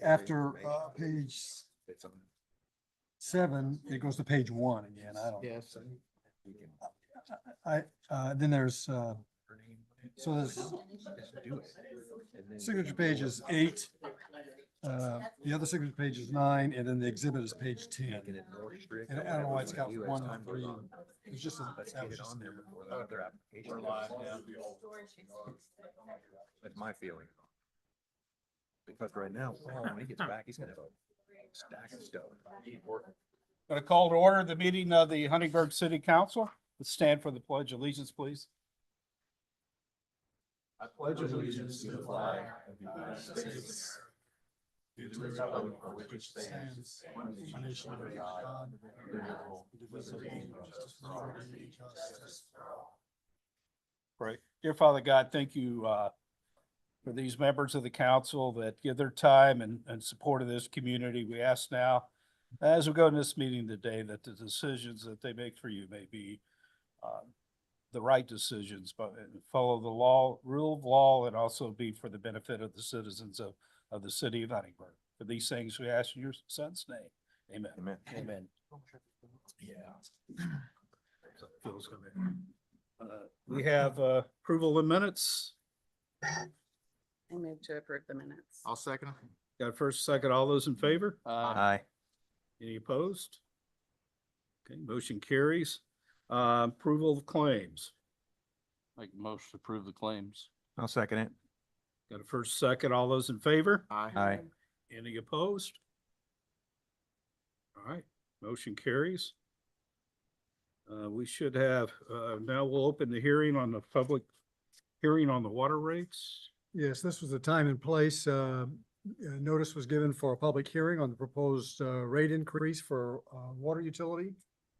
after page 7, it goes to page 1 again. I don't. Yes. Then there's, so there's signature page is 8. The other signature page is 9, and then the exhibit is page 10. And I don't know why it's got 1 and 3. It's just, that was just there. That's my feeling. Because right now, when he gets back, he's gonna have a stack of stuff. Going to call to order the meeting of the Huntingburg City Council. Let's stand for the pledge of allegiance, please. I pledge allegiance to the flag of the United States, to the republic for which it stands, one nation under God, indivisible, with liberty and justice for all. Right. Dear Father God, thank you for these members of the council that give their time and support of this community. We ask now, as we go in this meeting today, that the decisions that they make for you may be the right decisions, but follow the law, rule of law, and also be for the benefit of the citizens of the city of Huntingburg. For these things we ask in your son's name. Amen. Amen. Amen. Yeah. Phil's coming. We have approval of minutes. I move to approve the minutes. I'll second. Got a first, second, all those in favor? Aye. Any opposed? Okay, motion carries. Approval of claims. Make a motion to approve the claims. I'll second it. Got a first, second, all those in favor? Aye. Any opposed? All right, motion carries. We should have, now we'll open the hearing on the public hearing on the water rates. Yes, this was the time and place. Notice was given for a public hearing on the proposed rate increase for water utility.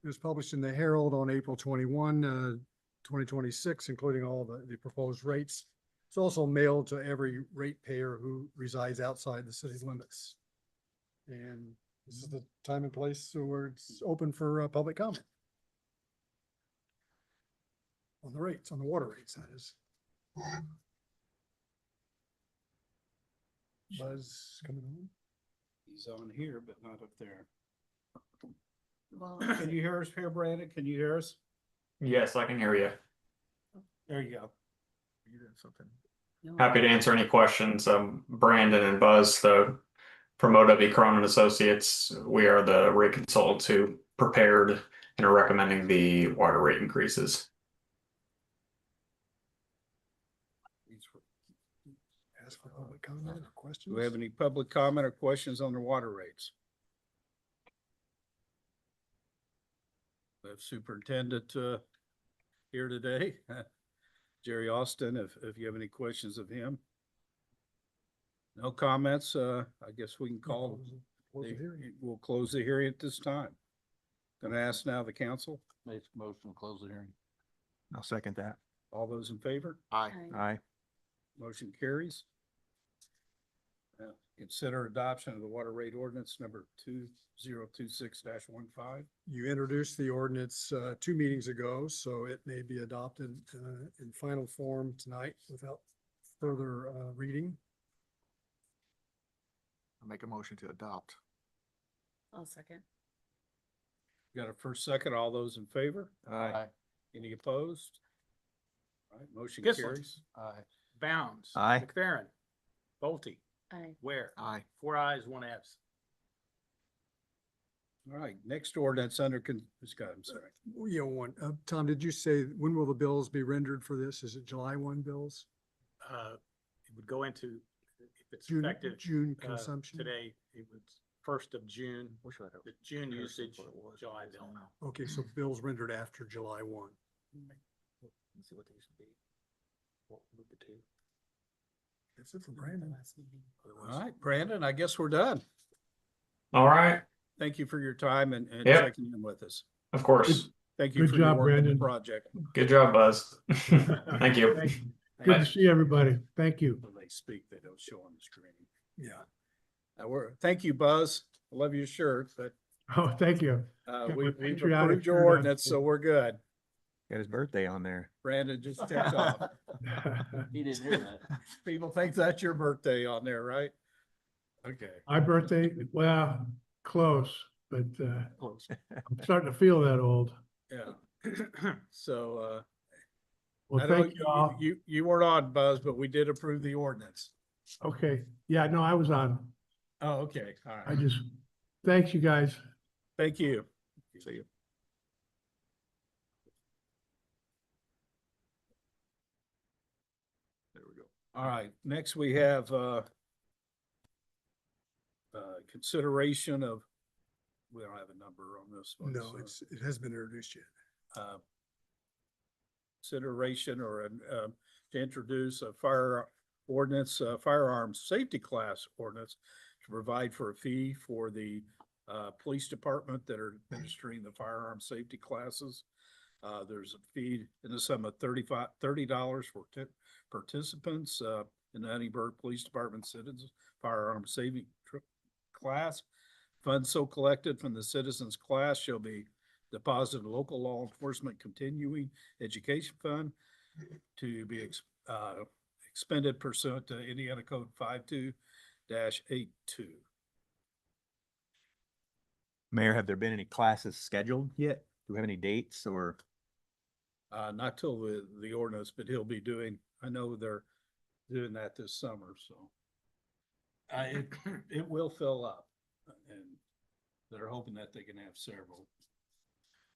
It was published in the Herald on April 21, 2026, including all the proposed rates. It's also mailed to every ratepayer who resides outside the city limits. And this is the time and place where it's open for public comment. On the rates, on the water rates, that is. Buzz coming on. He's on here, but not up there. Well, Can you hear us here, Brandon? Can you hear us? Yes, I can hear you. There you go. You doing something? no, Happy to answer any questions. Brandon and Buzz, from OW Cronin Associates, we are the rate consultants who prepared and are recommending the water rate increases. Ask for public comment or questions. Do we have any public comment or questions on the water rates? We have Superintendent here today, Jerry Austin, if you have any questions of him. No comments, I guess we can call, Close the hearing. we'll close the hearing at this time. Gonna ask now the council, Make a motion to close the hearing. I'll second that. all those in favor? Aye. Aye. Motion carries. Consider adoption of the water rate ordinance number 2026-15. You introduced the ordinance 2 meetings ago, so it may be adopted in final form tonight without further reading. I'll make a motion to adopt. I'll second. Got a first, second, all those in favor? Aye. Any opposed? All right, motion Kissel. carries. Aye. Bounds. Aye. McFerrin. Bolte. Aye. Ware. Aye. 4 ayes, 1 absent. All right, next ordinance under, Scott, I'm sorry. You know, Tom, did you say, when will the bills be rendered for this? Is it July 1 bills? It would go into, if it's June, effective June consumption? today, it was 1st of June. Wish I'd have- The June usage, July bill. Okay, so bills rendered after July 1. Let's see what they used to be. What would the two? That's it for Brandon. All right, Brandon, I guess we're done. All right, Thank you for your time and Yep. checking in with us. of course. Thank you Good for your job, work on the Brandon. project. Good job, Buzz. Thank you. Good to see everybody. Thank you. When they speak, they don't show on the screen. Yeah. Thank you, Buzz. I love your shirt, but Oh, thank you. we've patriotic approved your shirt on. ordinance, so we're good. Got his birthday on there. Brandon just tipped off. He didn't hear that. People think that's your birthday on there, right? Okay. My birthday, well, close, but Close. I'm starting to feel that old. Yeah. So, Well, I know thank you all. you weren't on, Buzz, but we did approve the ordinance. Okay, yeah, no, I was on. Oh, okay, all I right. just, thanks you guys. Thank you. See you. There we go. All right, next we have, consideration of, we don't have a number on this one. No, so, it has been introduced yet. uh, Consideration or, to introduce a fire ordinance, firearms safety class ordinance to provide for a fee for the, police department that are administering the firearm safety classes. There's a fee in the sum of $30 for participants, in the Huntingburg Police Department Citizens Firearm Safety Class. Funds so collected from the citizens class shall be deposited in local law enforcement continuing education fund to be expended pursuant to Indiana Code 52-82. Mayor, have there been any classes scheduled yet? Do we have any dates or? Not till the ordinance, but he'll be doing, I know they're doing that this summer, so. It will fill up, and they're hoping that they can have several.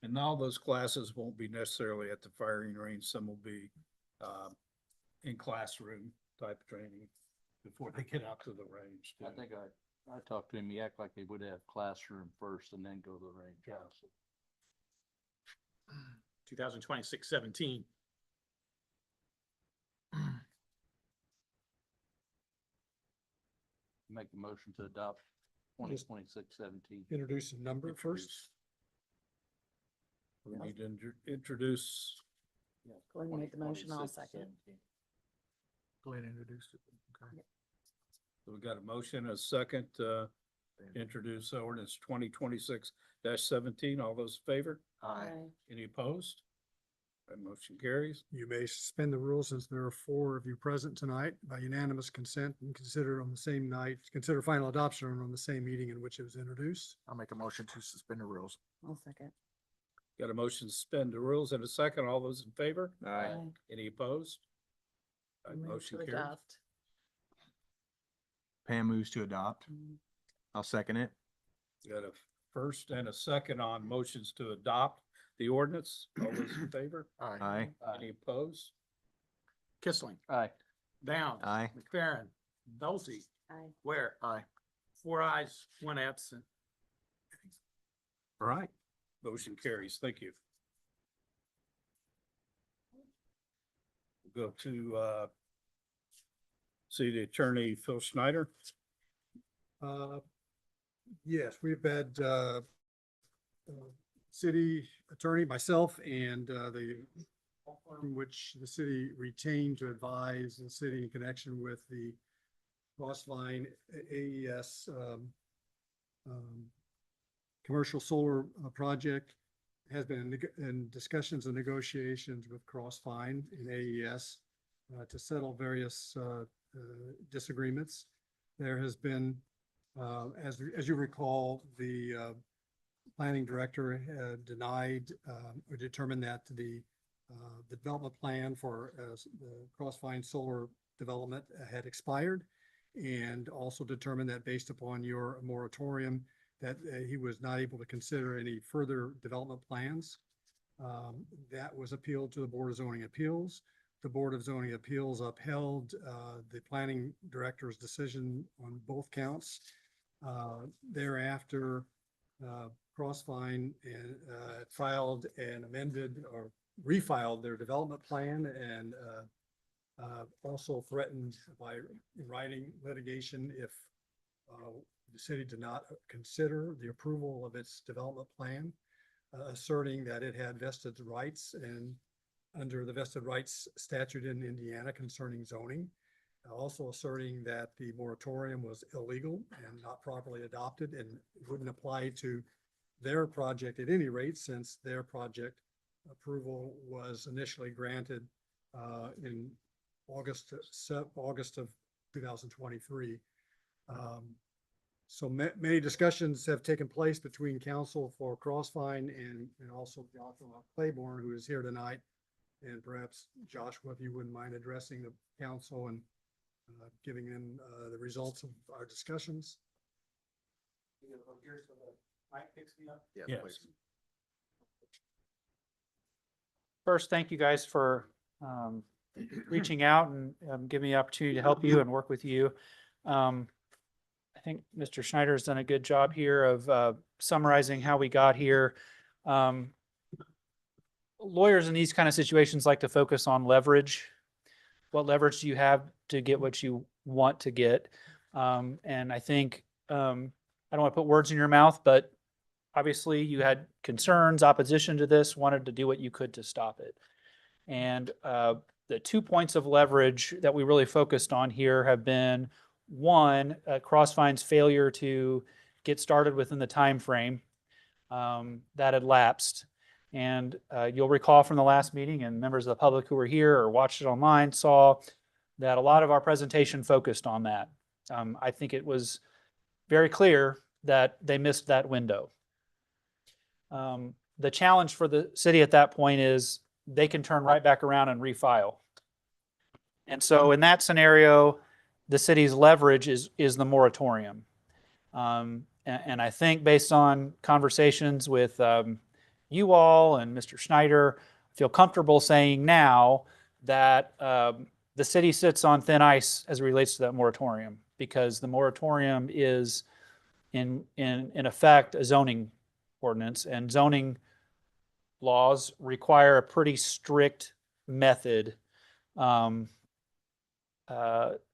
And all those classes won't be necessarily at the firing range, some will be, in classroom type training before they get out to the range. I too. think I talked to him, he acted like they would have classroom first and then go to the range. Yeah. 2026-17. Make a motion to adopt 2026-17. Introduce a number first. We need to introduce, Go ahead and make the motion, I'll second. Go ahead and introduce it. Okay. so we got a motion, a second, introduce ordinance 2026-17. All those in favor? Aye. Any opposed? That motion carries. You may suspend the rules since there are 4 of you present tonight by unanimous consent and consider on the same night, consider final adoption on the same meeting in which it was introduced. I'll make a motion to suspend the rules. I'll second. Got a motion to suspend the rules and a second. All those in favor? Aye. Any opposed? That Move motion to carries. adopt. Pam moves to adopt. Mm, I'll second it. Got a first and a second on motions to adopt the ordinance. All those in favor? Aye. Any opposed? Kissling, Aye. Downs. Aye. McFerrin, Dulce, Aye. Ware. Aye. 4 ayes, 1 absent. All right. Motion carries. Thank you. We'll go to, City Attorney Phil Schneider. Yes, we've had, city attorney, myself, and, the law firm which the city retained to advise the city in connection with the Crossline AES, commercial solar project has been in discussions and negotiations with Crossline and AES to settle various disagreements. There has been, as you recall, the planning director had denied or determined that the development plan for the Crossline solar development had expired, and also determined that based upon your moratorium that he was not able to consider any further development plans. That was appealed to the Board of Zoning Appeals. The Board of Zoning Appeals upheld the planning director's decision on both counts. Thereafter, Crossline filed an amended or refiled their development plan and also threatened by writing litigation if the city did not consider the approval of its development plan, asserting that it had vested rights and under the vested rights statute in Indiana concerning zoning, also asserting that the moratorium was illegal and not properly adopted and wouldn't apply to their project at any rate, since their project approval was initially granted in August of 2023. So many discussions have taken place between counsel for Crossvine and also Joshua Claiborne, who is here tonight. And perhaps Joshua, if you wouldn't mind addressing the council and giving them the results of our discussions. Yeah, Yes. please. First, thank you guys for reaching out and giving me the opportunity to help you and work with you. I think Mr. Schneider has done a good job here of summarizing how we got here. Lawyers in these kind of situations like to focus on leverage. What leverage do you have to get what you want to get? And I think, I don't want to put words in your mouth, but obviously you had concerns, opposition to this, wanted to do what you could to stop it. And the 2 points of leverage that we really focused on here have been, one, Crossvine's failure to get started within the time frame that had lapsed. And you'll recall from the last meeting, and members of the public who were here or watched it online saw that a lot of our presentation focused on that. I think it was very clear that they missed that window. The challenge for the city at that point is they can turn right back around and refile. And so in that scenario, the city's leverage is the moratorium. And I think based on conversations with you all and Mr. Schneider, I feel comfortable saying now that the city sits on thin ice as it relates to that moratorium, because the moratorium is in effect a zoning ordinance, and zoning laws require a pretty strict method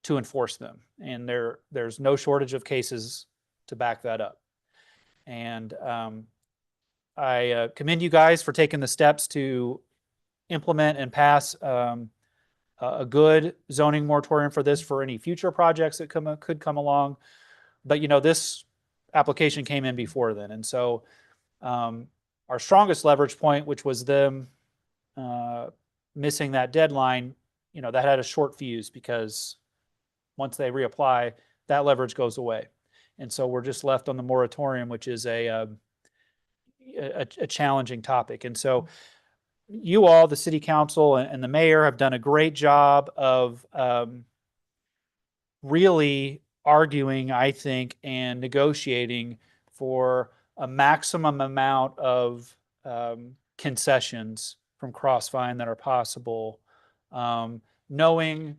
to enforce them. And there's no shortage of cases to back that up. And I commend you guys for taking the steps to implement and pass a good zoning moratorium for this for any future projects that could come along. But this application came in before then. And so our strongest leverage point, which was them missing that deadline, that had a short fuse, because once they reapply, that leverage goes away. And so we're just left on the moratorium, which is a challenging topic. And so you all, the city council and the mayor, have done a great job of really arguing, I think, and negotiating for a maximum amount of concessions from Crossvine that are possible, knowing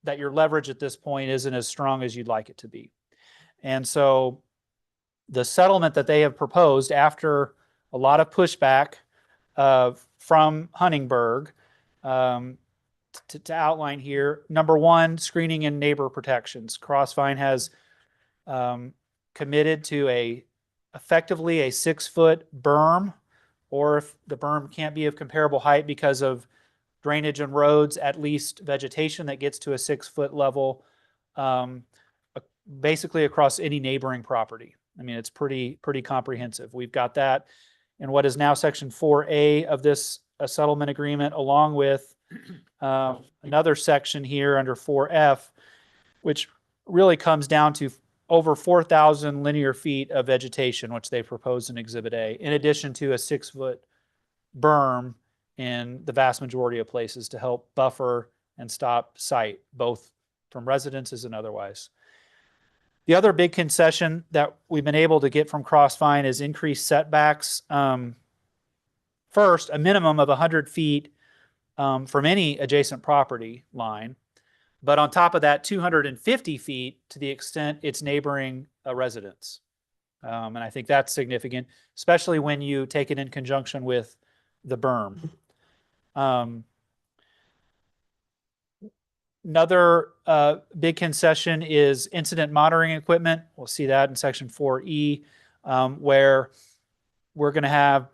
that your leverage at this point isn't as strong as you'd like it to be. And so the settlement that they have proposed, after a lot of pushback from Huntingburg, to outline here, number one, screening and neighbor protections. Crossvine has committed to effectively a 6-foot berm, or if the berm can't be of comparable height because of drainage and roads, at least vegetation that gets to a 6-foot level, basically across any neighboring property. I mean, it's pretty comprehensive. We've got that in what is now Section 4A of this settlement agreement, along with another section here under 4F, which really comes down to over 4,000 linear feet of vegetation, which they proposed in Exhibit A, in addition to a 6-foot berm in the vast majority of places to help buffer and stop sight, both from residences and otherwise. The other big concession that we've been able to get from Crossvine is increased setbacks. First, a minimum of 100 feet from any adjacent property line, but on top of that, 250 feet to the extent it's neighboring a residence. And I think that's significant, especially when you take it in conjunction with the berm. Another big concession is incident monitoring equipment. We'll see that in Section 4E, where we're going to have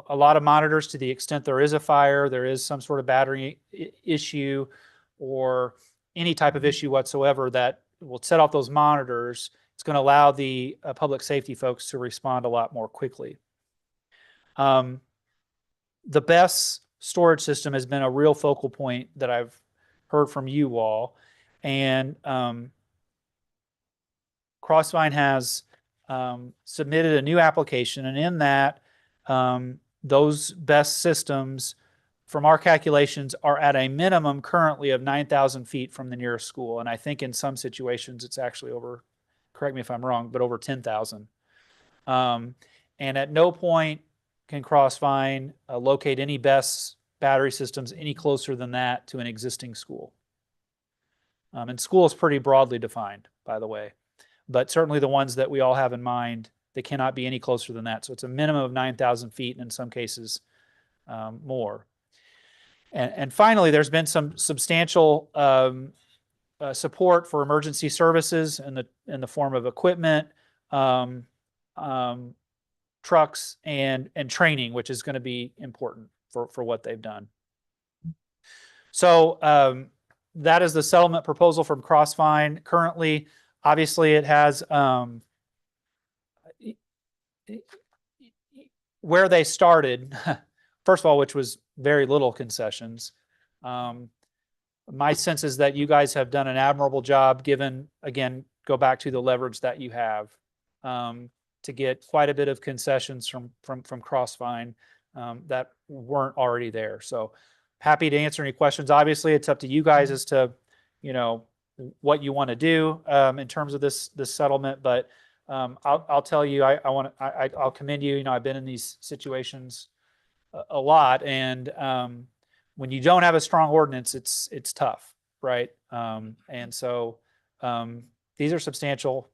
a lot of monitors to the extent there is a fire, there is some sort of battery issue, or any type of issue whatsoever that will set off those monitors. It's going to allow the public safety folks to respond a lot more quickly. The BESS storage system has been a real focal point that I've heard from you all. And Crossvine has submitted a new application, and in that, those best systems, from our calculations, are at a minimum currently of 9,000 feet from the nearest school. And I think in some situations, it's actually over, correct me if I'm wrong, but over 10,000. And at no point can Crossvine locate any best battery systems any closer than that to an existing school. And school is pretty broadly defined, by the way, but certainly the ones that we all have in mind, they cannot be any closer than that. So it's a minimum of 9,000 feet, and in some cases more. And finally, there's been some substantial support for emergency services in the form of equipment, trucks, and training, which is going to be important for what they've done. So that is the settlement proposal from Crossvine. Currently, obviously, it has where they started, first of all, which was very little concessions. My sense is that you guys have done an admirable job, given, again, go back to the leverage that you have, to get quite a bit of concessions from Crossvine that weren't already there. So happy to answer any questions. Obviously, it's up to you guys as to, what you want to do in terms of this settlement. But I'll tell you, I'll commend you. I've been in these situations a lot, and when you don't have a strong ordinance, it's tough, right? And so these are substantial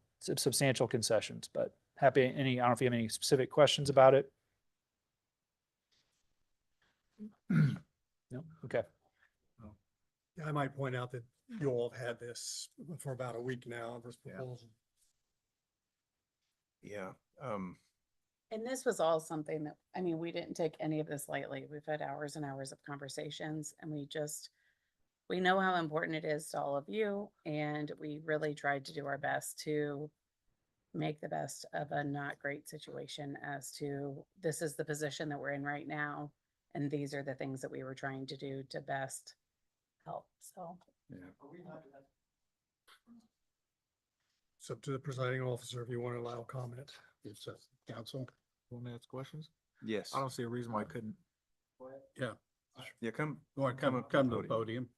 concessions. But I don't know if you have any specific questions about it. No? Okay. Yeah, I might point out that you all have had this for about a week now, this proposal. Yeah. And this was all something that, we didn't take any of this lightly. We've had hours and hours of conversations, and we know how important it is to all of you. And we really tried to do our best to make the best of a not great situation as to this is the position that we're in right now. And these are the things that we were trying to do to best help. So. It's up to the presiding officer if you want to allow comment. It's council. Want to ask questions? Yes. I don't see a reason why I couldn't. Yeah. Yeah, come. You want to come to the podium?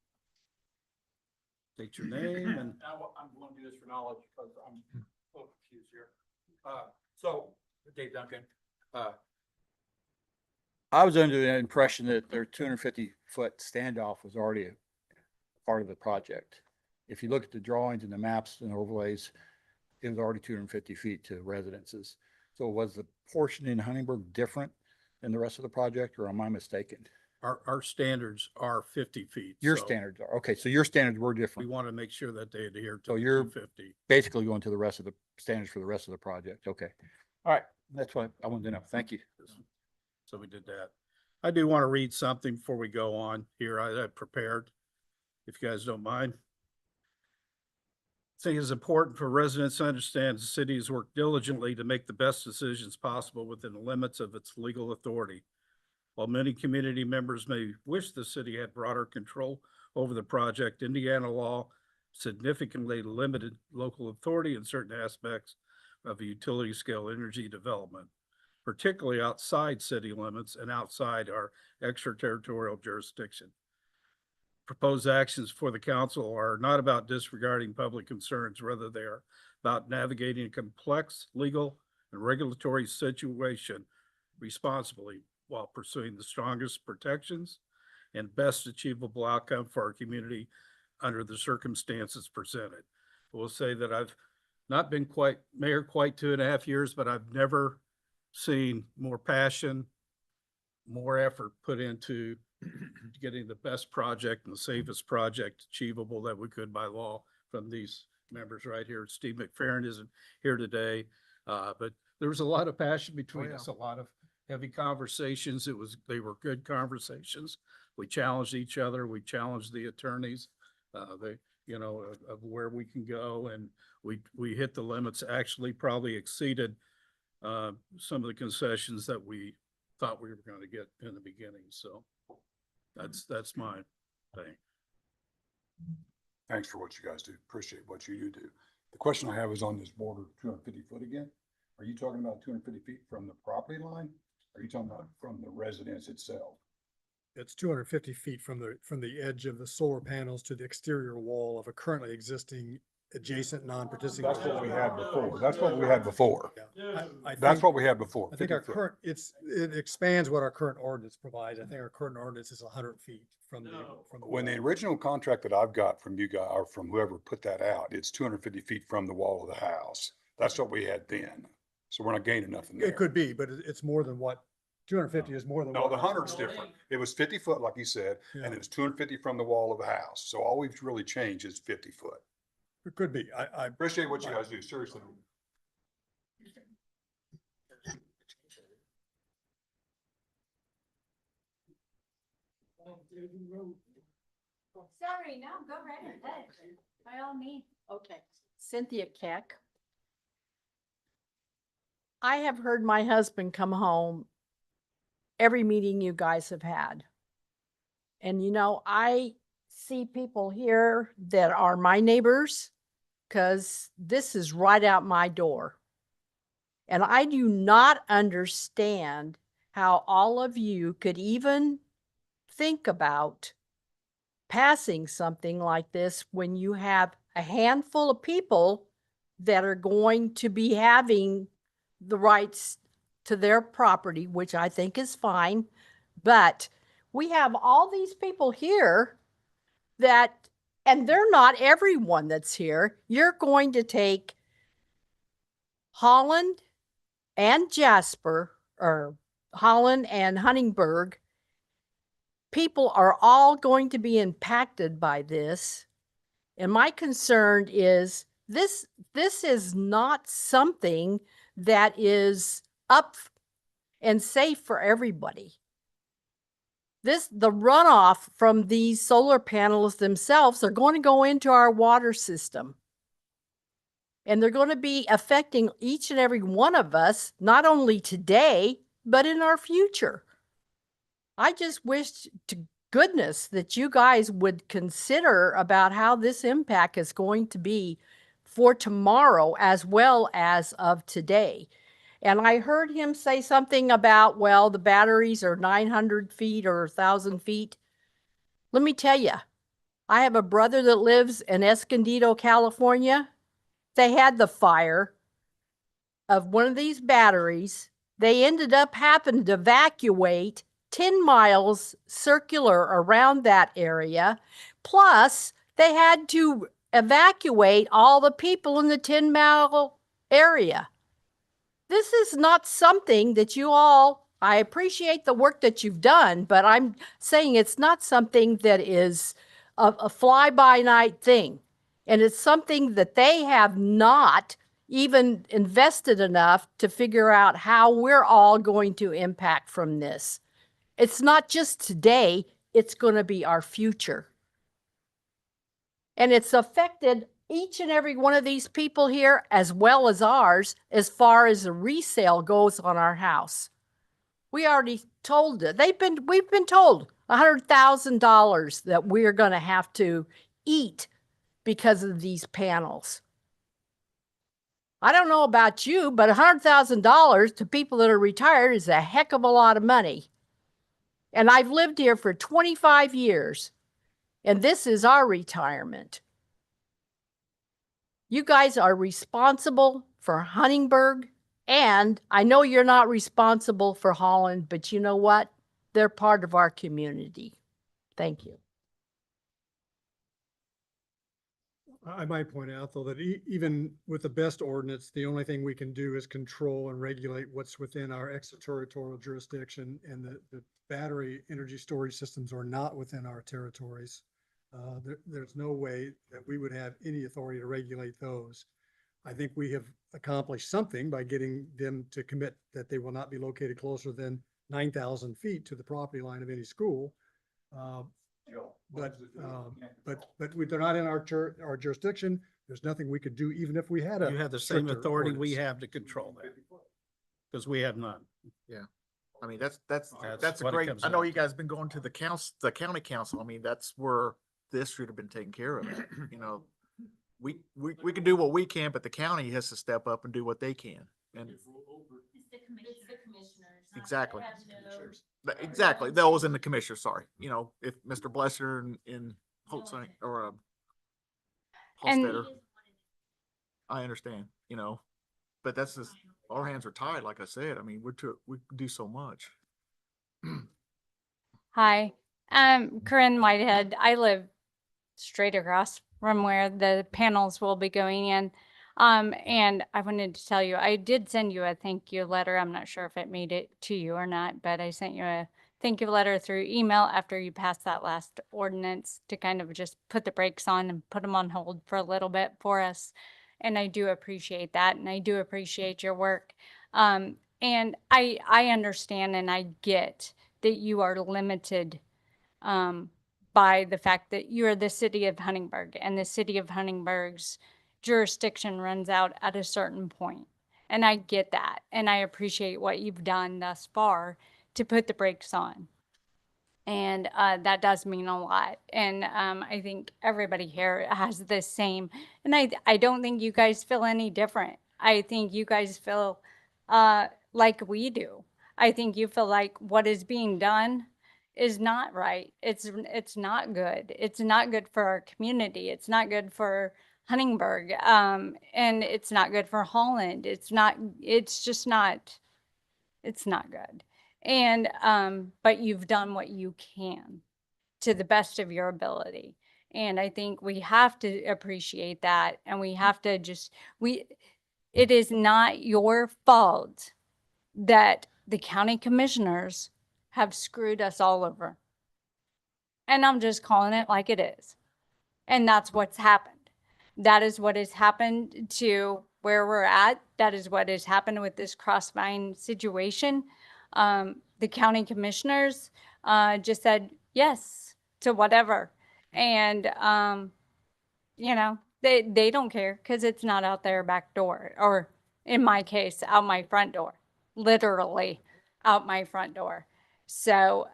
State your name and. I'm going to do this for knowledge because I'm a little confused here. So, Dave Duncan, I was under the impression that their 250-foot standoff was already a part of the project. If you look at the drawings and the maps and overlays, it was already 250 feet to residences. So was the portion in Huntingburg different than the rest of the project, or am I mistaken? Our standards are 50 feet. Your so standards are, okay, so your standards were We different. want to make sure that they adhere to So the you're- 250. Basically going to the rest of the standards for the rest of the project. Okay. All right. That's what I wanted to know. Thank you. So we did that. I do want to read something before we go on here. I prepared, if you guys don't mind. I think it's important for residents to understand the city has worked diligently to make the best decisions possible within the limits of its legal authority. While many community members may wish the city had broader control over the project, Indiana law significantly limited local authority in certain aspects of a utility scale energy development, particularly outside city limits and outside our extraterritorial jurisdiction. Proposed actions for the council are not about disregarding public concerns, rather they are about navigating a complex legal and regulatory situation responsibly while pursuing the strongest protections and best achievable outcome for our community under the circumstances presented. I will say that I've not been mayor quite 2.5 years, but I've never seen more passion, more effort put into getting the best project and the safest project achievable that we could by law from these members right here. Steve McFerrin isn't here today, but there was a lot of passion between us, a lot of heavy conversations. They were good conversations. We challenged each other. We challenged the attorneys, of where we can go. And we hit the limits, actually probably exceeded some of the concessions that we thought we were going to get in the beginning. So that's my thing. Thanks for what you guys do. Appreciate what you do. The question I have is on this border, 250 foot again. Are you talking about 250 feet from the property line? Are you talking about from the residence itself? It's 250 feet from the edge of the solar panels to the exterior wall of a currently existing adjacent non-participating. That's what we had before. That's what we had before. Yeah. I That's think- what we had before. I think 50 our foot. current, it expands what our current ordinance provides. I think our current ordinance is 100 feet from the. When the wall. original contract that I've got from you guys, or from whoever put that out, it's 250 feet from the wall of the house. That's what we had then. So we're not gaining nothing there. It could be, but it's more than what, 250 is more than. No, what the our- 100's different. It was 50 foot, like you said, Yeah. and it was 250 from the wall of the house. So all we've really changed is 50 foot. It could be. I Appreciate what you guys do, seriously. Sorry, no, go right ahead, by all means. Okay, Cynthia Keck. I have heard my husband come home every meeting you guys have had. And you know, I see people here that are my neighbors, because this is right out my door. And I do not understand how all of you could even think about passing something like this when you have a handful of people that are going to be having the rights to their property, which I think is fine. But we have all these people here that, and they're not everyone that's here. You're going to take Holland and Jasper, or Holland and Huntingburg. People are all going to be impacted by this. And my concern is this is not something that is up and safe for everybody. The runoff from these solar panels themselves are going to go into our water system. And they're going to be affecting each and every one of us, not only today, but in our future. I just wish to goodness that you guys would consider about how this impact is going to be for tomorrow as well as of today. And I heard him say something about, well, the batteries are 900 feet or 1,000 feet. Let me tell you, I have a brother that lives in Escondido, California. They had the fire of one of these batteries. They ended up having to evacuate 10 miles circular around that area. Plus, they had to evacuate all the people in the 10-mile area. This is not something that you all, I appreciate the work that you've done, but I'm saying it's not something that is a fly-by-night thing. And it's something that they have not even invested enough to figure out how we're all going to impact from this. It's not just today, it's going to be our future. And it's affected each and every one of these people here as well as ours as far as the resale goes on our house. We already told it. We've been told $100,000 that we're going to have to eat because of these panels. I don't know about you, but $100,000 to people that are retired is a heck of a lot of money. And I've lived here for 25 years, and this is our retirement. You guys are responsible for Huntingburg, and I know you're not responsible for Holland, but you know what? They're part of our community. Thank you. I might point out, though, that even with the best ordinance, the only thing we can do is control and regulate what's within our extraterritorial jurisdiction, and the battery energy storage systems are not within our territories. There's no way that we would have any authority to regulate those. I think we have accomplished something by getting them to commit that they will not be located closer than 9,000 feet to the property line of any school. But they're not in our jurisdiction. There's nothing we could do, even if we had a. You have the same stricter authority we ordinance. have to control that, because we have none. I mean, that's That's a what it great, comes I know down you to. guys been going to the council, the county council. I mean, that's where this should have been taken care of, you know. we can do what we can, but the county has to step up and do what they can. And exactly. Exactly. Those in the commissioner, sorry. You know, if Mr. Blesser in Holtzing or Holstetter, I understand, you know, but that's just, our hands are tied, like I said. I mean, we do so much. Hi, Corinne Whitehead. I live straight across from where the panels will be going in. And I wanted to tell you, I did send you a thank you letter. I'm not sure if it made it to you or not, but I sent you a thank you letter through email after you passed that last ordinance to kind of just put the brakes on and put them on hold for a little bit for us. And I do appreciate that. And I do appreciate your work. And I understand and I get that you are limited by the fact that you are the city of Huntingburg, and the city of Huntingburg's jurisdiction runs out at a certain point. And I get that. And I appreciate what you've done thus far to put the brakes on. And that does mean a lot. And I think everybody here has the same. And I don't think you guys feel any different. I think you guys feel like we do. I think you feel like what is being done is not right. It's not good. It's not good for our community. It's not good for Huntingburg. And it's not good for Holland. It's just not good. And, but you've done what you can to the best of your ability. And I think we have to appreciate that. And we have to it is not your fault that the county commissioners have screwed us all over. And I'm just calling it like it is. And that's what's happened. That is what has happened to where we're at. That is what has happened with this Crossvine situation. The county commissioners just said yes to whatever. And, you know, they don't care because it's not out their back door, or in my case, out my front door, literally out my front door. So,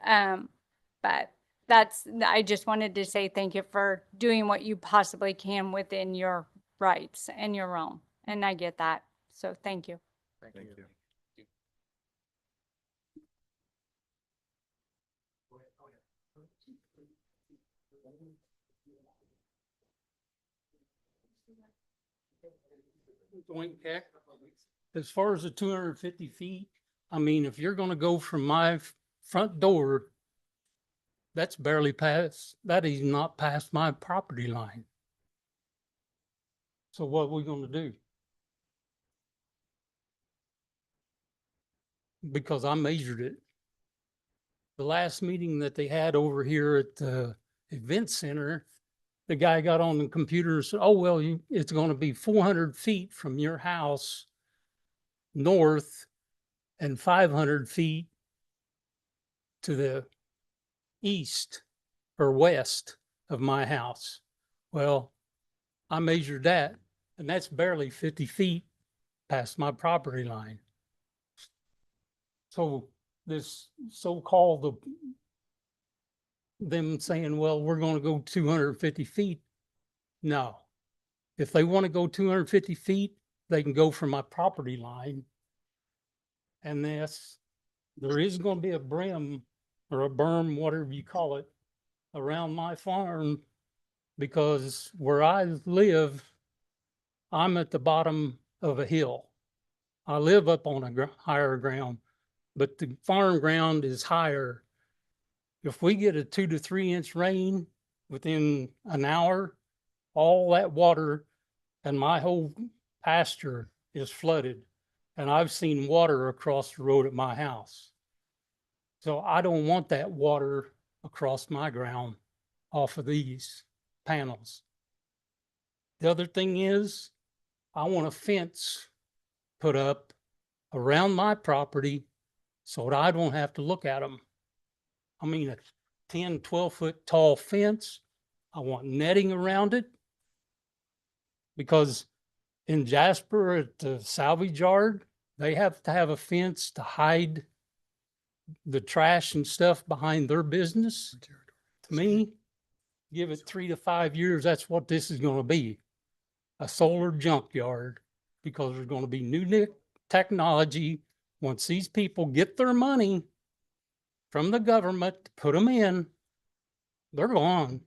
but I just wanted to say thank you for doing what you possibly can within your rights and your own. And I get that. So thank you. Thank you. As far as the 250 feet, I mean, if you're gonna go from my front door, that is not past my property line. So what are we gonna do? Because I measured it. The last meeting that they had over here at the event center, the guy got on the computer and said, oh, well, it's going to be 400 feet from your house north and 500 feet to the east or west of my house. Well, I measured that, and that's barely 50 feet past my property line. So this so-called them saying, well, we're going to go 250 feet. No. If they want to go 250 feet, they can go from my property line. And there is going to be a brim or a berm, whatever you call it, around my farm, because where I live, I'm at the bottom of a hill. I live up on a higher ground, but the farm ground is higher. If we get a 2 to 3 inch rain within an hour, all that water and my whole pasture is flooded. And I've seen water across the road at my house. So I don't want that water across my ground off of these panels. The other thing is, I want a fence put up around my property so that I don't have to look at them. I mean, a 10, 12-foot tall fence. I want netting around it, because in Jasper at the salvage yard, they have to have a fence to hide the trash and stuff behind their business. To me, give it 3 to 5 years, that's what this is going to be. a solar junkyard because there's going to be new technology. Once these people get their money from the government to put them in, they're gone.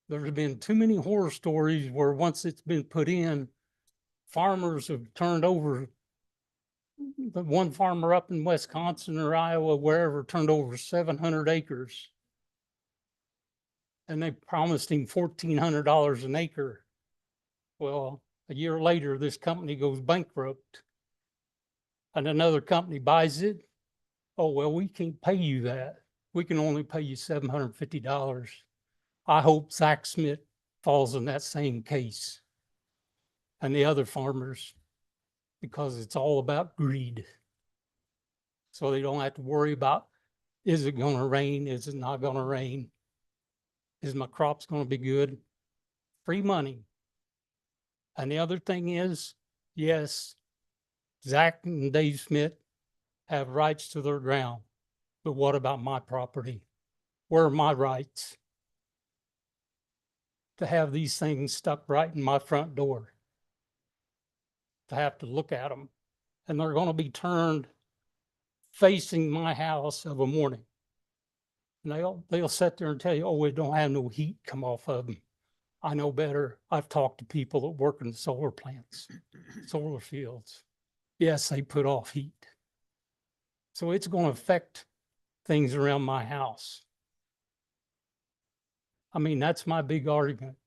There's been too many horror stories where once it's been put in, farmers have turned over. The one farmer up in Wisconsin or Iowa, wherever, turned over 700 acres. And they promised him $1,400 an acre. Well, a year later, this company goes bankrupt. And another company buys it. Oh, well, we can't pay you that. We can only pay you $750. I hope Zach Smith falls in that same case. And the other farmers, because it's all about greed. So they don't have to worry about, is it going to rain? Is it not going to rain? Is my crops going to be good? Free money. And the other thing is, yes, Zach and Dave Smith have rights to their ground. But what about my property? Where are my rights to have these things stuck right in my front door? To have to look at them, and they're going to be turned facing my house of a morning. And they'll sit there and tell you, oh, we don't have no heat come off of them. I know better. I've talked to people that work in solar plants, solar fields. Yes, they put off heat. So it's going to affect things around my house. I mean, that's my big argument.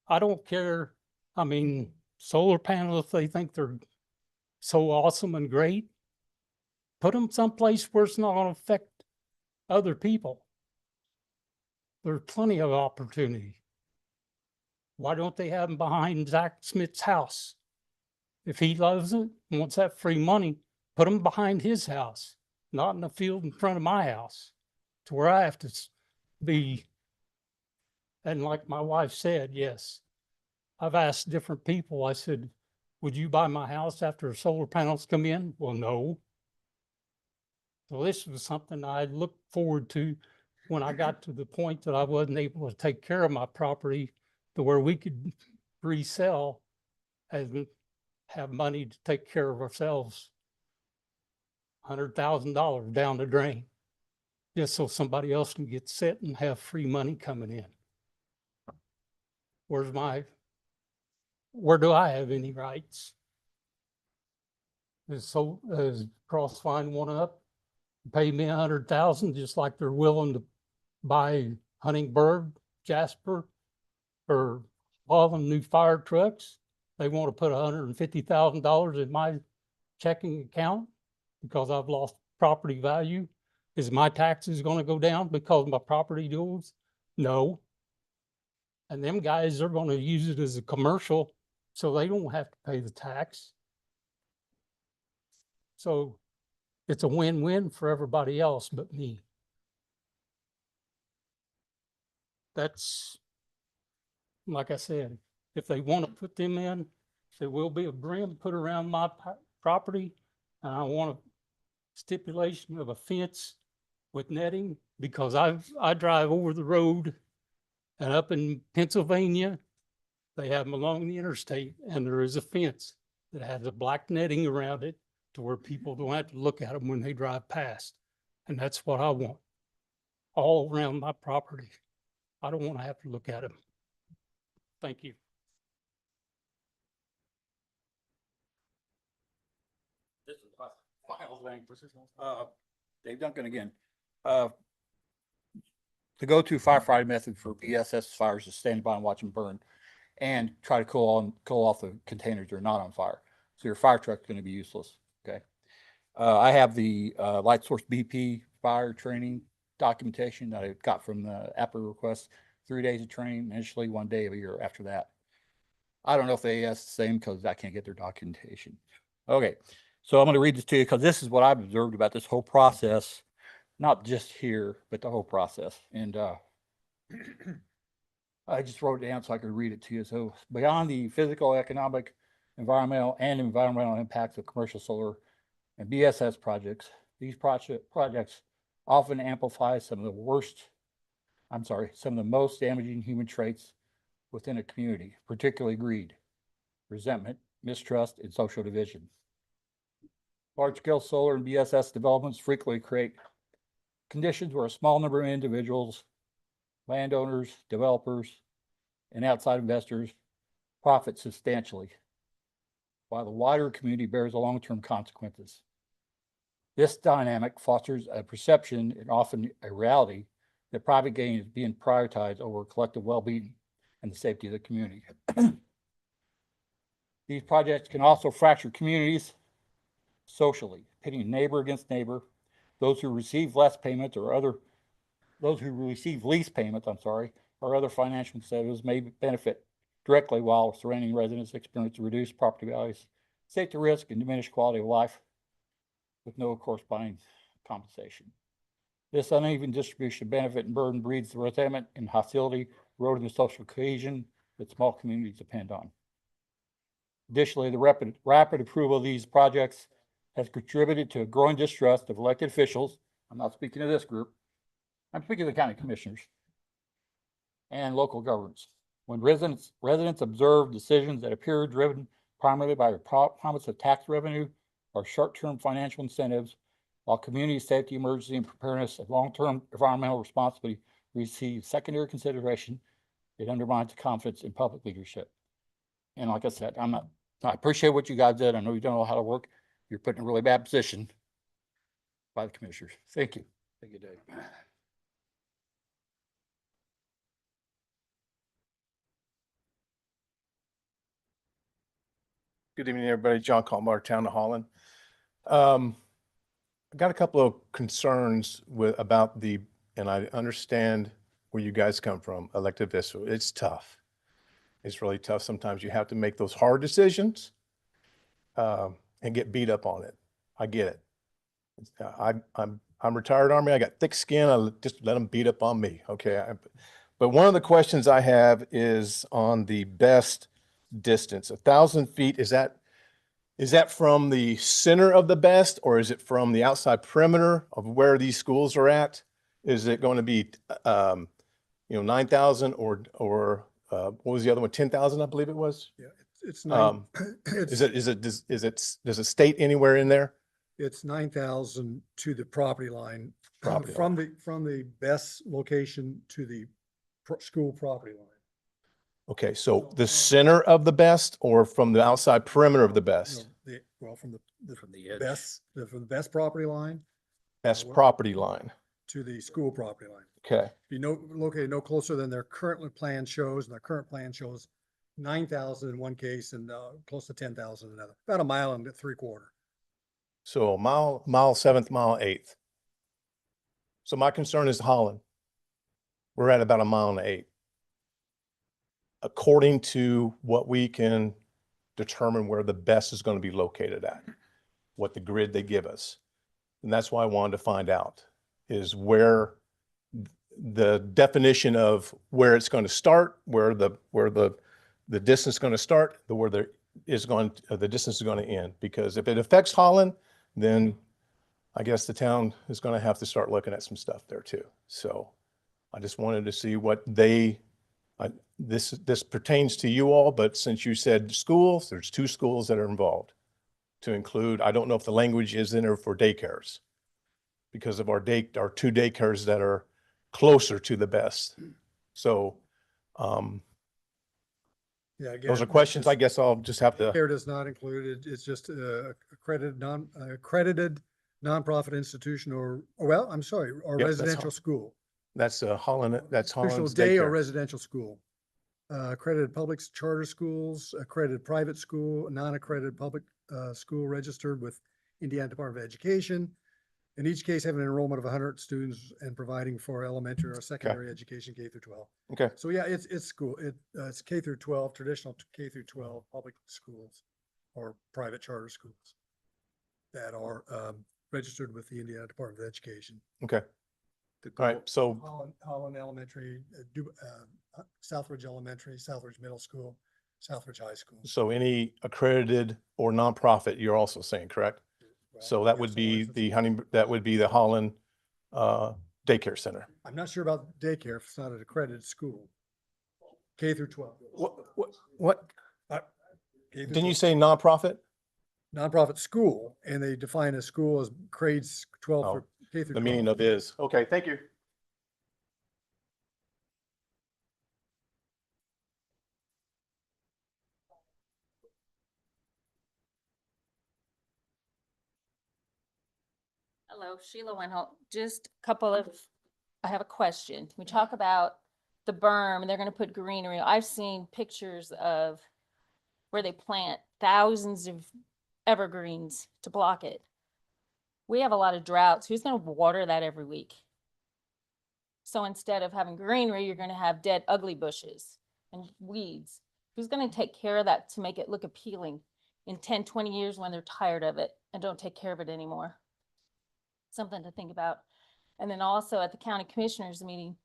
I don't care. I mean, solar panels, if they think they're so awesome and great, put them someplace where it's not going to affect other people. There's plenty of opportunity. Why don't they have them behind Zach Smith's house? If he loves it and wants that free money, put them behind his house, not in the field in front of my house, to where I have to be. And like my wife said, yes, I've asked different people, I said, would you buy my house after solar panels come in? Well, no. So this was something I looked forward to when I got to the point that I wasn't able to take care of my property to where we could resell and have money to take care of ourselves. $100,000 down the drain, just so somebody else can get set and have free money coming in. Where do I have any rights? Is Crossline one up, pay me $100,000, just like they're willing to buy Huntingburg, Jasper, or all them new fire trucks? They want to put $150,000 in my checking account because I've lost property value. Is my taxes going to go down because my property goes? No. And them guys are going to use it as a commercial, so they don't have to pay the tax. So it's a win-win for everybody else but me. That's, like I said, if they want to put them in, there will be a brim put around my property. And I want a stipulation of a fence with netting, because I drive over the road, and up in Pennsylvania, they have them along the interstate, and there is a fence that has a black netting around it to where people don't have to look at them when they drive past. And that's what I want, all around my property. I don't want to have to look at them. Thank you. This is final thing. Dave Duncan again. The go-to firefighting method for BSS fires is stand by and watch them burn, and try to cool off the containers that are not on fire. So your fire truck's going to be useless. Okay. I have the Light Source BP fire training documentation that I got from the APA request. 3 days of training initially, 1 day of a year after that. I don't know if they ask the same because I can't get their documentation. Okay, so I'm going to read this to you because this is what I've observed about this whole process, not just here, but the whole process. And I just wrote it down so I could read it to you. So beyond the physical, economic, environmental impacts of commercial solar and BSS projects, these projects often amplify some of the most damaging human traits within a community, particularly greed, resentment, mistrust, and social division. Large-scale solar and BSS developments frequently create conditions where a small number of individuals, landowners, developers, and outside investors profit substantially, while the wider community bears the long-term consequences. This dynamic fosters a perception and often a reality that private gain is being prioritized over collective well-being and the safety of the community. These projects can also fracture communities socially, pitting neighbor against neighbor. Those who receive lease payments, or other financial incentives may benefit directly, while surrounding residents experience reduced property values, safety risk, and diminished quality of life with no corresponding compensation. This uneven distribution of benefit and burden breeds the resentment and hostility, eroding the social cohesion that small communities depend on. Additionally, the rapid approval of these projects has contributed to a growing distrust of elected officials. I'm not speaking of this group. I'm speaking of the county commissioners and local governments. When residents observe decisions that appear driven primarily by a promise of tax revenue or short-term financial incentives, while community safety, emergency, and preparedness of long-term environmental responsibility receive secondary consideration, it undermines the confidence in public leadership. And like I said, I appreciate what you guys did. I know you don't know how to work. You're put in a really bad position by the commissioners. Thank you. Thank you, Dave. Good evening, everybody. John Colmar, Town of Holland. I got a couple of concerns about and I understand where you guys come from, elected official. It's tough. It's really tough. Sometimes you have to make those hard decisions and get beat up on it. I get it. I'm retired Army. I got thick skin. I just let them beat up on me. Okay. But one of the questions I have is on the best distance. 1,000 feet, is that from the center of the best, or is it from the outside perimeter of where these schools are at? Is it going to be 9,000 or what was the other one? 10,000, I believe it was. Yeah, it's nine. Does it state anywhere in there? It's 9,000 to the property line, Property from the best location to the school property line. Okay, so the center of the best, or from the outside perimeter of the best? From the edge. from the best property line Best property line. to the school property line. Okay, Be located no closer than their current plan shows, and their current plan shows 9,000 in one case and close to 10,000 in another. About a mile and 3/4. so a mile 7th, mile 8th. So my concern is Holland. We're at about a mile and 8. According to what we can determine where the best is going to be located at, what the grid they give us. And that's why I wanted to find out, is where the definition of where it's going to start, where the distance is going to start, the distance is going to end. Because if it affects Holland, then I guess the town is going to have to start looking at some stuff there too. So I just wanted to see what this pertains to you all, but since you said schools, there's 2 schools that are involved to include. I don't know if the language is in there for daycares because of our 2 daycares that are closer to the best. So, Yeah, again, those are questions I guess I'll just have to. Care does not include it. It's just accredited nonprofit institution or Yep, residential school. That's Holland, that's Official Holland's day or daycare. residential school. Accredited public charter schools, accredited private school, non-accredited public school registered with Indiana Department of Education. In each case, having an enrollment of 100 students and providing for elementary or secondary education K through 12. Okay, So yeah, it's school. It's K through 12, traditional K through 12 public schools or private charter schools that are registered with the Indiana Department of Education. okay. All right, so Holland Elementary, Southridge Elementary, Southridge Middle School, Southridge High School. any accredited or nonprofit, you're also saying, correct? So that would be the Holland daycare center. I'm not sure about daycare if it's not an accredited school. K through 12. What? K through Didn't you 12. say nonprofit? Nonprofit school, and they define a school as grades 12 for K through The 12. meaning of is. Okay, thank you. Hello, Sheila Winholt. Just a couple of, I have a question. We talk about the berm and they're gonna put greenery. I've seen pictures of where they plant thousands of evergreens to block it. We have a lot of droughts. Who's gonna water that every week? So instead of having greenery, you're gonna have dead, ugly bushes and weeds. Who's gonna take care of that to make it look appealing in 10, 20 years when they're tired of it and don't take care of it anymore? Something to think about. And then also at the county commissioners meeting,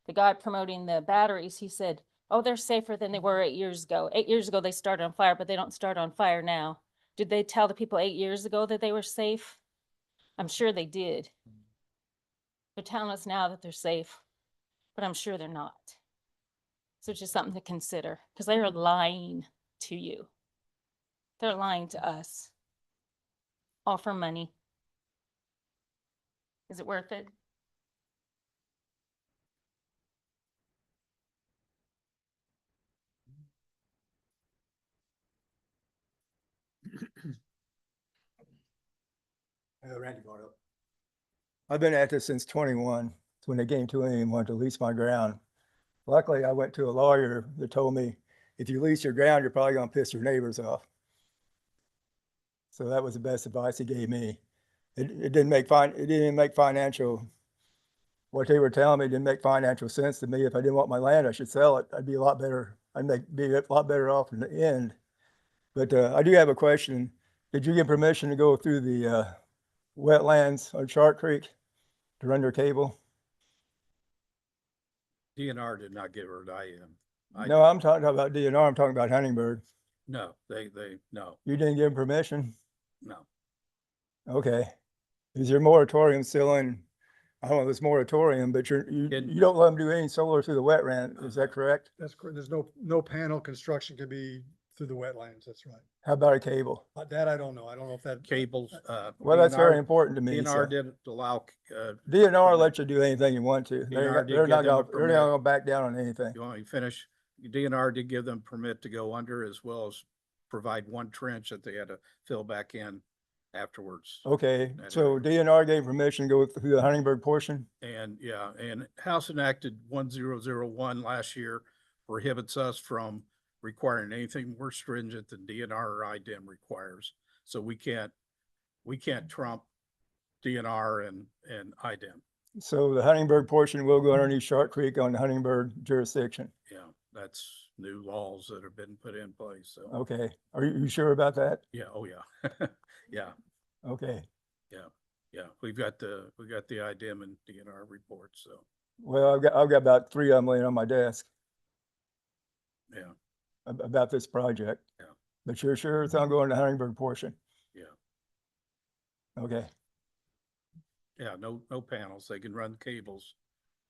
the guy promoting the batteries, he said, oh, they're safer than they were 8 years ago. 8 years ago, they started on fire, but they don't start on fire now. Did they tell the people 8 years ago that they were safe? I'm sure they did. They're telling us now that they're safe, but I'm sure they're not. So it's just something to consider, because they are lying to you. They're lying to us. All for money. Is it worth it? Randy brought up. I've been at this since 21, when they came to me and wanted to lease my ground. Luckily, I went to a lawyer that told me, if you lease your ground, you're probably gonna piss your neighbors off. So that was the best advice he gave me. It didn't make financial, what they were telling me didn't make financial sense to me. If I didn't want my land, I should sell it. I'd be a lot better. Be a lot better off in the end. But I do have a question. Did you get permission to go through the wetlands on Shark Creek to run your cable? DNR did not give her an IM. No, I'm talking about DNR. I'm talking about Huntingburg. No, no, You didn't give them permission? no. Okay. Is your moratorium still in? I don't know if it's moratorium, but you don't let them do any solar through the wetland. Is that correct? That's correct. There's no panel construction can be through the wetlands. That's right. How about a cable? That I don't know. I don't know if that. Cables. Well, that's very DNR important to me. DNR so. didn't allow. DNR lets you do anything you want to. DNR did They're give not them a gonna permit. back down on anything. You want me to finish? DNR did give them permit to go under, as well as provide one trench that they had to fill back in afterwards. Okay, That so area. DNR gave permission to go through the Huntingburg portion? And yeah, and House enacted 1001 last year prohibits us from requiring anything more stringent than DNR or IDEM requires. So we can't trump DNR and IDEM. So the Huntingburg portion will go underneath Shark Creek on the Huntingburg jurisdiction. Yeah, that's new laws that have been put in place. So, Okay, are you sure about that? yeah, oh yeah. Yeah, Okay, yeah. We've got the IDEM and DNR reports. So, well, I've got about 3 of them laying on my desk yeah, about this project. Yeah. But you're sure it's not going to Huntingburg portion? yeah. Okay, Yeah, no panels. They can run cables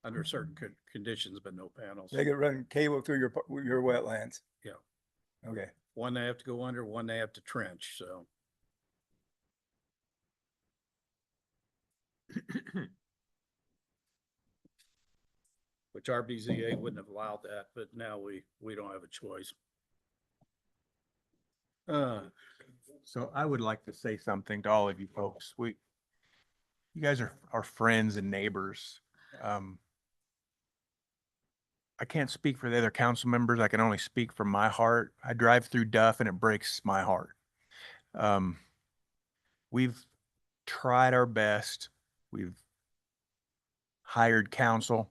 under certain conditions, but no panels. they could run cable through your wetlands. Yeah. Okay, One they have to go under, one they have to trench, so. Which our BZA wouldn't have allowed that, but now we don't have a choice. So I would like to say something to all of you folks. You guys are friends and neighbors. I can't speak for the other council members. I can only speak from my heart. I drive through Duff and it breaks my heart. We've tried our best. We've hired counsel.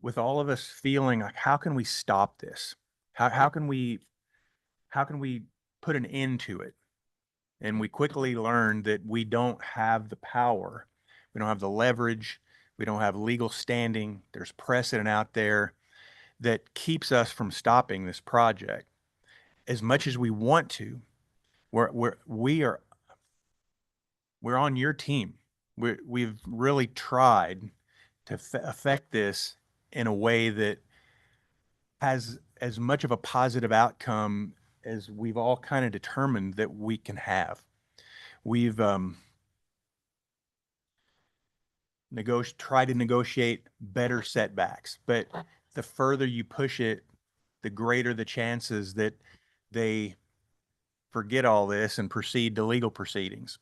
With all of us feeling like, how can we stop this? How can we put an end to it? And we quickly learned that we don't have the power. We don't have the leverage. We don't have legal standing. There's precedent out there that keeps us from stopping this project. As much as we want to, we're on your team. We've really tried to affect this in a way that has as much of a positive outcome as we've all kind of determined that we can have. We've tried to negotiate better setbacks, but the further you push it, the greater the chances that they forget all this and proceed to legal proceedings.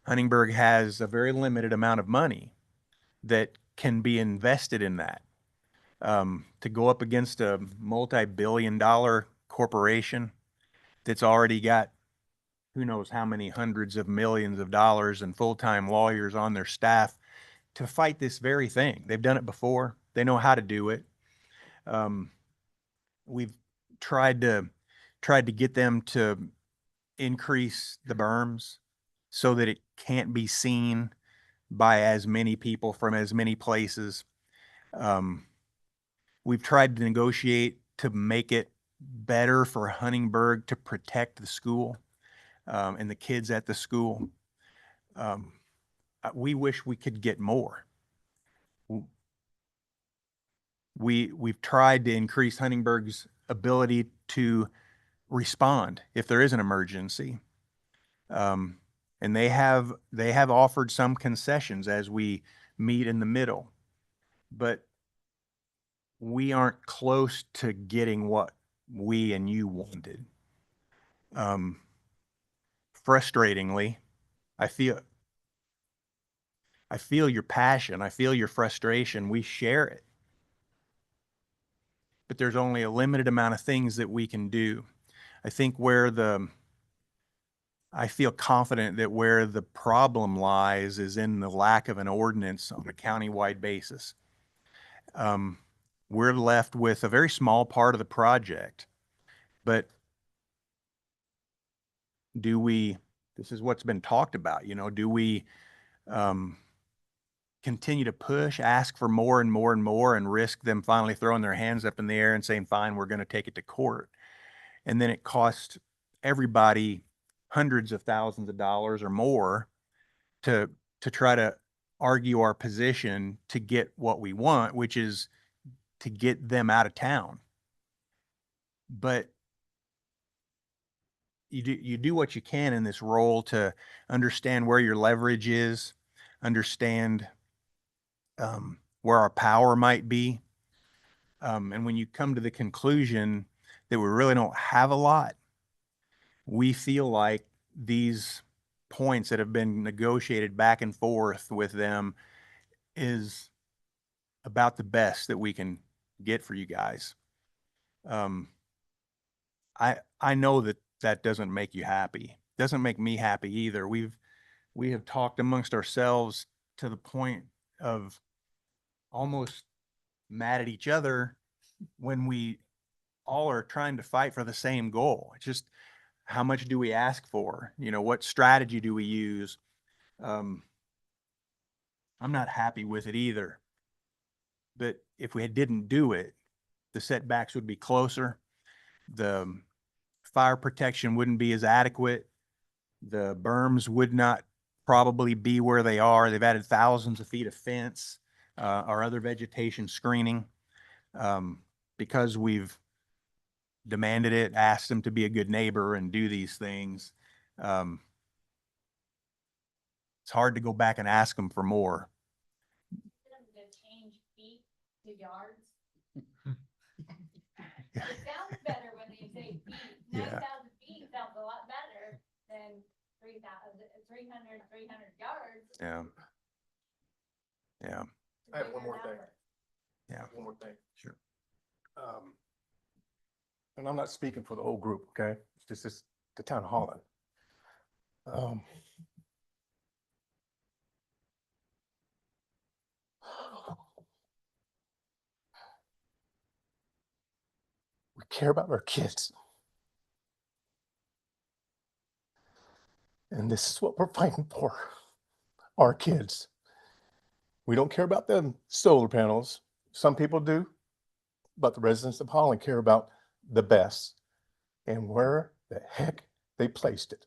Huntingburg has a very limited amount of money that can be invested in that. To go up against a multi-billion-dollar corporation that's already got who knows how many hundreds of millions of dollars and full-time lawyers on their staff to fight this very thing. They've done it before. They know how to do it. We've tried to get them to increase the berms so that it can't be seen by as many people from as many places. We've tried to negotiate to make it better for Huntingburg to protect the school and the kids at the school. We wish we could get more. We've tried to increase Huntingburg's ability to respond if there is an emergency. And they have offered some concessions as we meet in the middle, but we aren't close to getting what we and you wanted. Frustratingly, I feel your passion. I feel your frustration. We share it. But there's only a limited amount of things that we can do. I think I feel confident that where the problem lies is in the lack of an ordinance on a countywide basis. We're left with a very small part of the project, but this is what's been talked about, do we continue to push, ask for more and more and more, and risk them finally throwing their hands up in the air and saying, fine, we're going to take it to court. And then it costs everybody hundreds of thousands of dollars or more to try to argue our position to get what we want, which is to get them out of town. But you do what you can in this role to understand where your leverage is, understand where our power might be. And when you come to the conclusion that we really don't have a lot, we feel like these points that have been negotiated back and forth with them is about the best that we can get for you guys. I know that doesn't make you happy. Doesn't make me happy either. We have talked amongst ourselves to the point of almost mad at each other when we all are trying to fight for the same goal. It's just, how much do we ask for? What strategy do we use? I'm not happy with it either. But if we didn't do it, the setbacks would be closer. The fire protection wouldn't be as adequate. The berms would not probably be where they are. They've added thousands of feet of fence or other vegetation screening because we've demanded it, asked them to be a good neighbor and do these things. It's hard to go back and ask them for more. To change feet to yards. It sounds better when you say feet. 9,000 feet sounds a lot better than 300 yards. Yeah. I have one more thing. Yeah. One more thing. Sure. And I'm not speaking for the whole group, okay? It's just the town of Holland. We care about our kids. And this is what we're fighting for, our kids. We don't care about them solar panels. Some people do, but the residents of Holland care about the best and where the heck they placed it.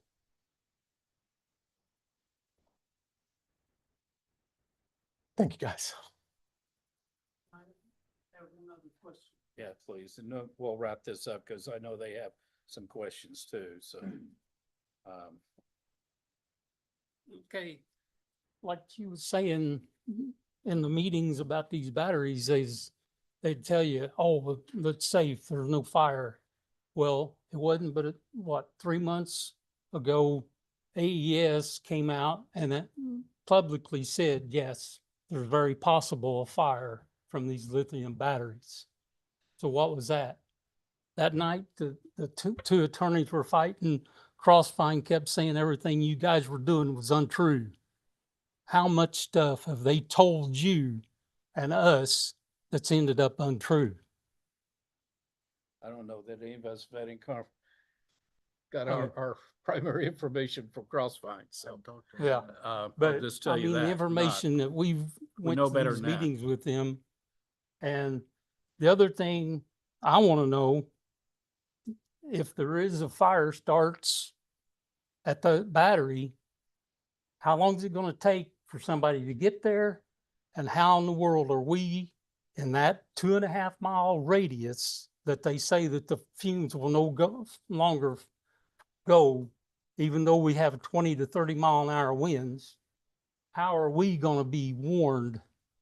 Thank you, guys. Yeah, please. And we'll wrap this up because I know they have some questions too, so. Okay, like you were saying in the meetings about these batteries, they'd tell you, oh, it's safe, there's no fire. Well, it wasn't, but what, 3 months ago, AES came out and it publicly said, yes, there's very possible a fire from these lithium batteries. So what was that? That night, the two attorneys were fighting. Crossfine kept saying everything you guys were doing was untrue. How much stuff have they told you and us that's ended up untrue? I don't know that any of us have got our primary information from Crossfine, so. Yeah, I'll but just tell I you mean, that. the not- information that we've went know to better these than that. meetings with them. And the other thing I want to know, if there is a fire starts at the battery, how long is it going to take for somebody to get there? And how in the world are we in that 2.5 mile radius that they say that the fumes will no longer go, even though we have 20 to 30 mile an hour winds? How are we going to be warned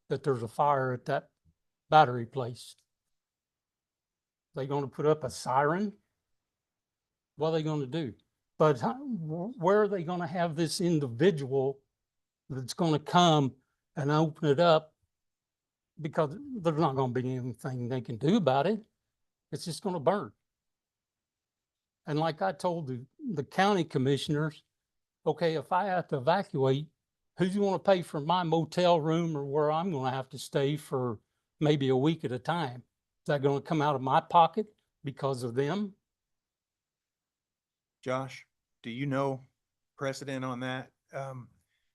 that there's a fire at that battery place? They going to put up a siren? What are they going to do? But where are they going to have this individual that's going to come and open it up? Because there's not going to be anything they can do about it. It's just going to burn. And like I told the county commissioners, okay, if I have to evacuate, who's going to pay for my motel room or where I'm going to have to stay for maybe a week at a time? Is that going to come out of my pocket because of them? Josh, do you know precedent on that?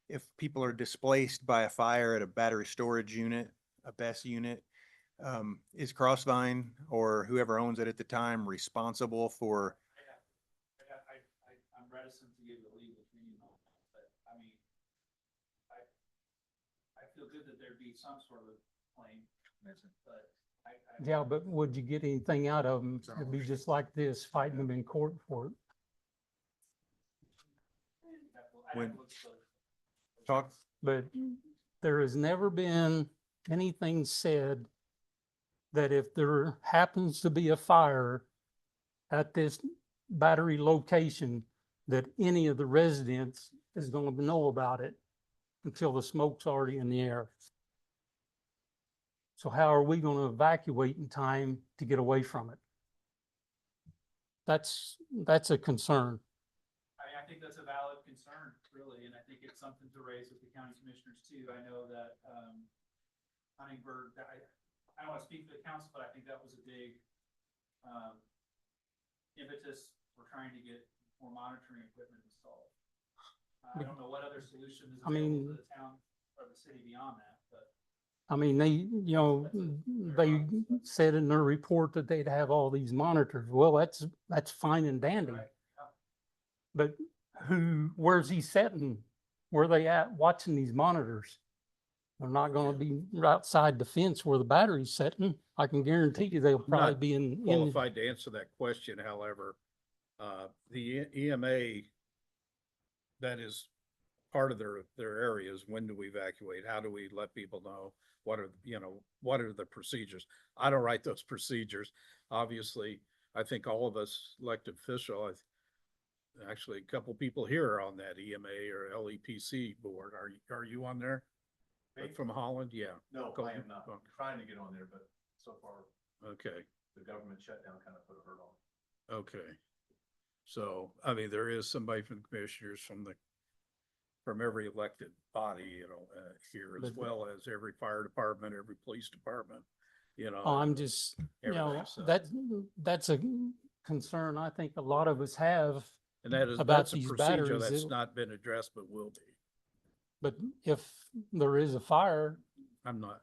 If people are displaced by a fire at a battery storage unit, a BESS unit, is Crossvine or whoever owns it at the time responsible for? I'm reticent to give a legal opinion on that, but I mean, I feel good that there'd be some sort of claim, but Yeah, but would you get anything out of them? It'd be just like this, fighting them in court for it. When talk, But there has never been anything said that if there happens to be a fire at this battery location, that any of the residents is going to know about it until the smoke's already in the air. So how are we going to evacuate in time to get away from it? That's a concern. I mean, I think that's a valid concern, really, and I think it's something to raise with the county commissioners too. I know that, Huntingburg, I don't want to speak for the council, but I think that was a big, impetus for trying to get more monitoring equipment installed. I don't know what other solution is I mean- available to the town or the city beyond that, but. I mean, they said in their report that they'd have all these monitors. Well, that's fine and dandy. But where's he sitting? Where are they at watching these monitors? They're not gonna be right outside the fence where the battery's sitting. I can guarantee you they'll probably Not be in. Qualified to answer that question, however, the EMA, that is part of their areas. When do we evacuate? How do we let people know? What are the procedures? I don't write those procedures. Obviously, I think all of us elected official, actually a couple people here are on that EMA or LEPC board. Are you on there? From Holland? Yeah. No, Go I ahead. am not. I'm trying to get on there, but so far Okay. the government shutdown kind of put a hurt on it. Okay. So, I mean, there is somebody from the commissioners from every elected body, here, as But- well as every fire department, every police department, I'm just, everything, so. that's a concern I think a lot of us have. And about that's a these procedure batteries, that's it- not been addressed, but will be. But if there is a fire, I'm not,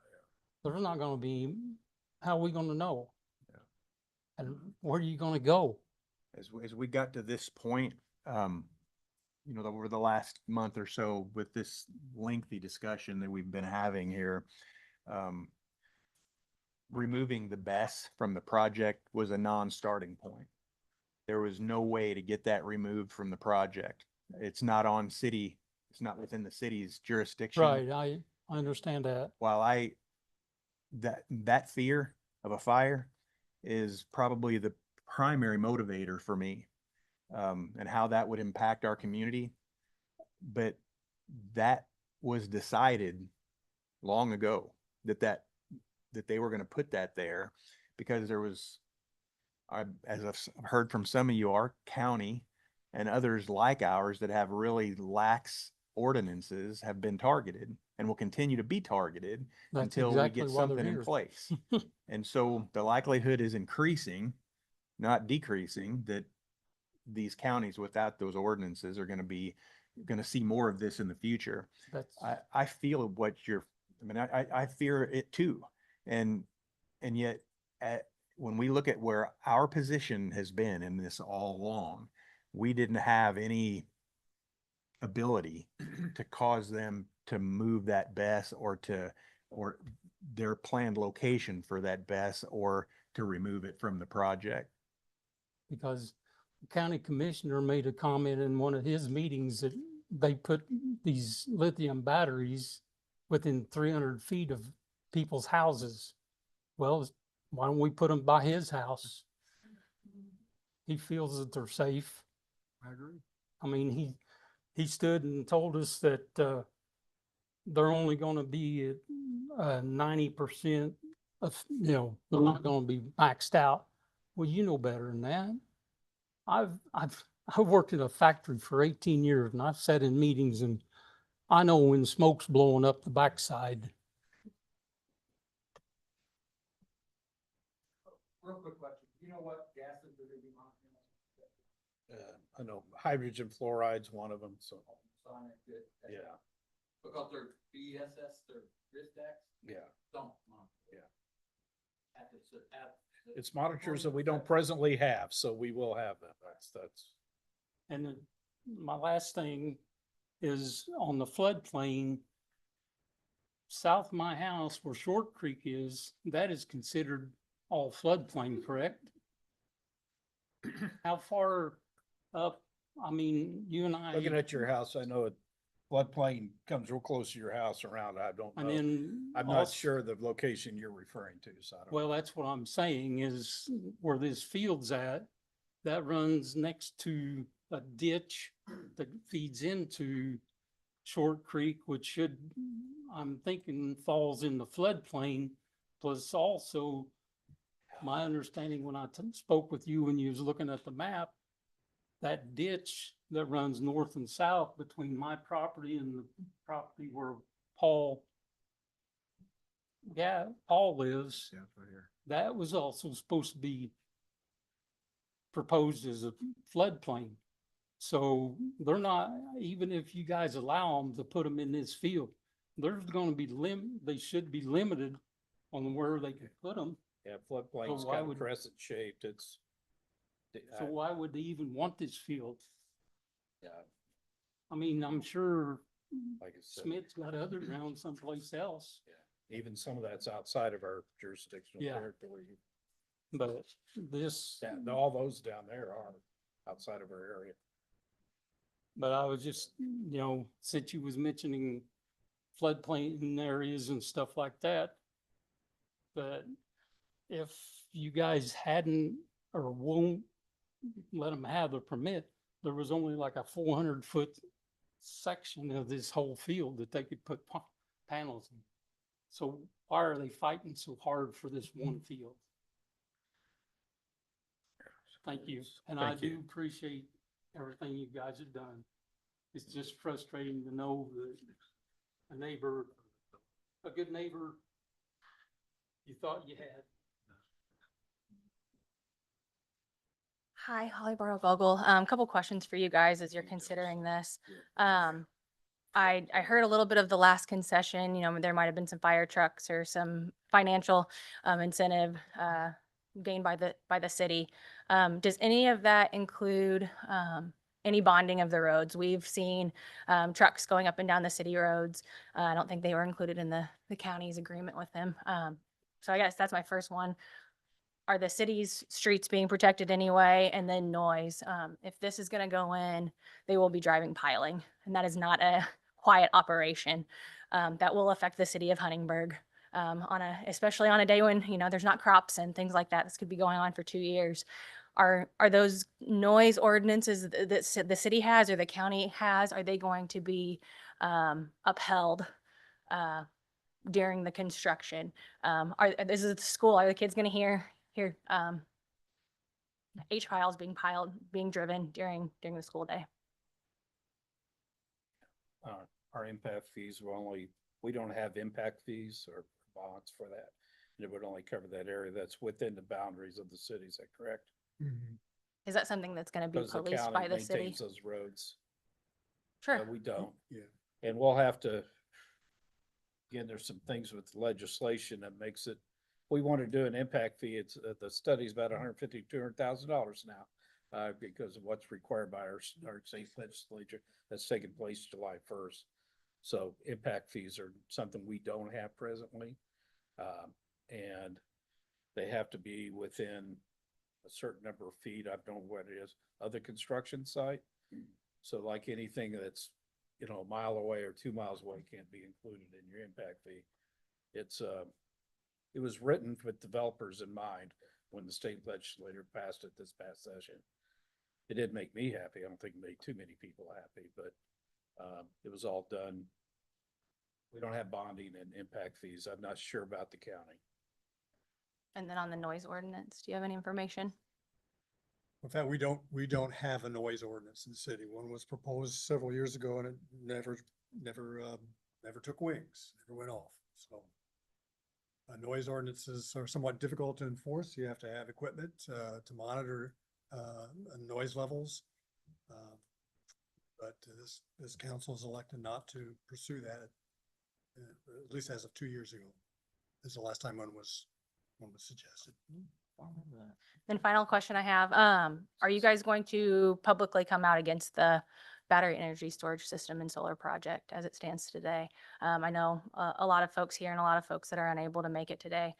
there's not gonna be, how are we gonna know? And where are you gonna go? as we got to this point, over the last month or so with this lengthy discussion that we've been having here, removing the BES from the project was a non-starting point. There was no way to get that removed from the project. It's not within the city's jurisdiction. Right, I understand that. While that fear of a fire is probably the primary motivator for me, and how that would impact our community. But that was decided long ago that they were going to put that there because there was, as I've heard from some of you, our county and others like ours that have really lax ordinances have been targeted and will continue to be targeted That's until exactly we get why they're something in here. place. And so the likelihood is increasing, not decreasing, that these counties without those ordinances are going to see more of this in the future. That's, I feel I fear it too. And yet when we look at where our position has been in this all along, we didn't have any ability to cause them to move that BES or their planned location for that BES or to remove it from the project. because the county commissioner made a comment in one of his meetings that they put these lithium batteries within 300 feet of people's houses. Well, why don't we put them by his house? He feels that they're safe. I agree. I mean, he stood and told us that, they're only gonna be at 90% of, they're not gonna be maxed out. Well, you know better than that. I've worked in a factory for 18 years and I've sat in meetings and I know when smoke's blowing up the backside. Real quick question. You know what gases are gonna be on? I know hydrogen fluoride's one of them, so. Yeah. Because they're BSS, they're Ristex, Yeah. don't. Yeah. At the. It's monitors that we don't presently have, so we will have them. That's. And then my last thing is on the floodplain, south of my house where Short Creek is, that is considered all floodplain, correct? How far up? I mean, you and I. Looking at your house, I know it, floodplain comes real close to your house around, I don't And know. then. I'm not also- sure the location you're referring to, so I don't. Well, that's what I'm saying is where this field's at, that runs next to a ditch that feeds into Short Creek, which should, I'm thinking falls in the floodplain. Plus also, my understanding when I spoke with you when you was looking at the map, that ditch that runs north and south between my property and the property where Paul lives, Yeah, right here. that was also supposed to be proposed as a floodplain. So they're not, even if you guys allow them to put them in this field, there's gonna be they should be limited on where they can put them. Yeah, floodplain's So why kind of would- crescent shaped, it's. So why would they even want this field? Yeah, I mean, I'm sure like I said, Smith's got other ground someplace else, even some of that's outside of our jurisdictional Yeah. territory. but this, Yeah, all those down there are outside of our area. but I was just, since you was mentioning floodplain areas and stuff like that, but if you guys hadn't or won't let them have the permit, there was only like a 400-foot section of this whole field that they could put panels in. So why are they fighting so hard for this one field? Thank you. And I Thank you. do appreciate everything you guys have done. It's just frustrating to know that a good neighbor you thought you had. Hi, Holly Bartle Gogol. Couple questions for you guys as you're considering this. I heard a little bit of the last concession, there might have been some fire trucks or some financial incentive gained by the city. Does any of that include any bonding of the roads? We've seen trucks going up and down the city roads. I don't think they were included in the county's agreement with them. So I guess that's my first one. Are the city's streets being protected anyway? And then noise. If this is gonna go in, they will be driving piling, and that is not a quiet operation. That will affect the city of Huntingburg, especially on a day when, there's not crops and things like that. This could be going on for 2 years. Are those noise ordinances that the city has or the county has, are they going to be upheld during the construction? This is the school, are the kids gonna hear H piles being driven during the school day? Our impact fees we don't have impact fees or bonds for that. It would only cover that area that's within the boundaries of the city. Is that correct? Is that something that's gonna be Because the policed county by the city? maintains those roads. Sure. We don't. Yeah. And we'll have to, again, there's some things with legislation that makes it, we want to do an impact fee. It's, the study's about $150,000 to $200,000 now, because of what's required by our state legislature that's taking place July 1st. So impact fees are something we don't have presently. And they have to be within a certain number of feet, I don't know what it is, of the construction site. So like anything that's, a mile away or 2 miles away can't be included in your impact fee. It was written with developers in mind when the state legislature passed it this past session. It didn't make me happy. I don't think it made too many people happy, but it was all done. We don't have bonding and impact fees. I'm not sure about the county. And then on the noise ordinance, do you have any information? In fact, we don't have a noise ordinance in the city. One was proposed several years ago and it never took wings, never went off. So noise ordinances are somewhat difficult to enforce. You have to have equipment to monitor noise levels. But this council is elected not to pursue that, at least as of 2 years ago. This is the last time one was suggested. Then final question I have, are you guys going to publicly come out against the battery energy storage system and solar project as it stands today? I know a lot of folks here and a lot of folks that are unable to make it today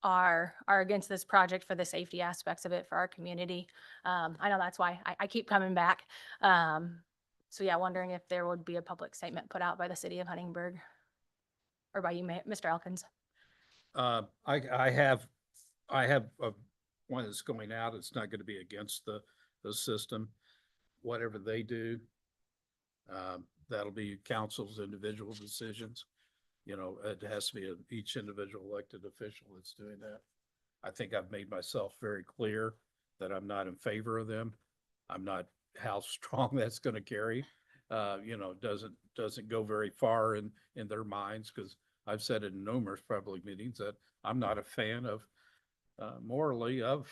are against this project for the safety aspects of it for our community. I know that's why I keep coming back. So yeah, wondering if there would be a public statement put out by the city of Huntingburg or by you, Mr. Elkins. I have one that's going out. It's not going to be against the system. Whatever they do, that'll be council's individual decisions. It has to be each individual elected official that's doing that. I think I've made myself very clear that I'm not in favor of them. I'm not how strong that's going to carry. Doesn't go very far in their minds, because I've said in numerous public meetings that I'm not a fan of morally of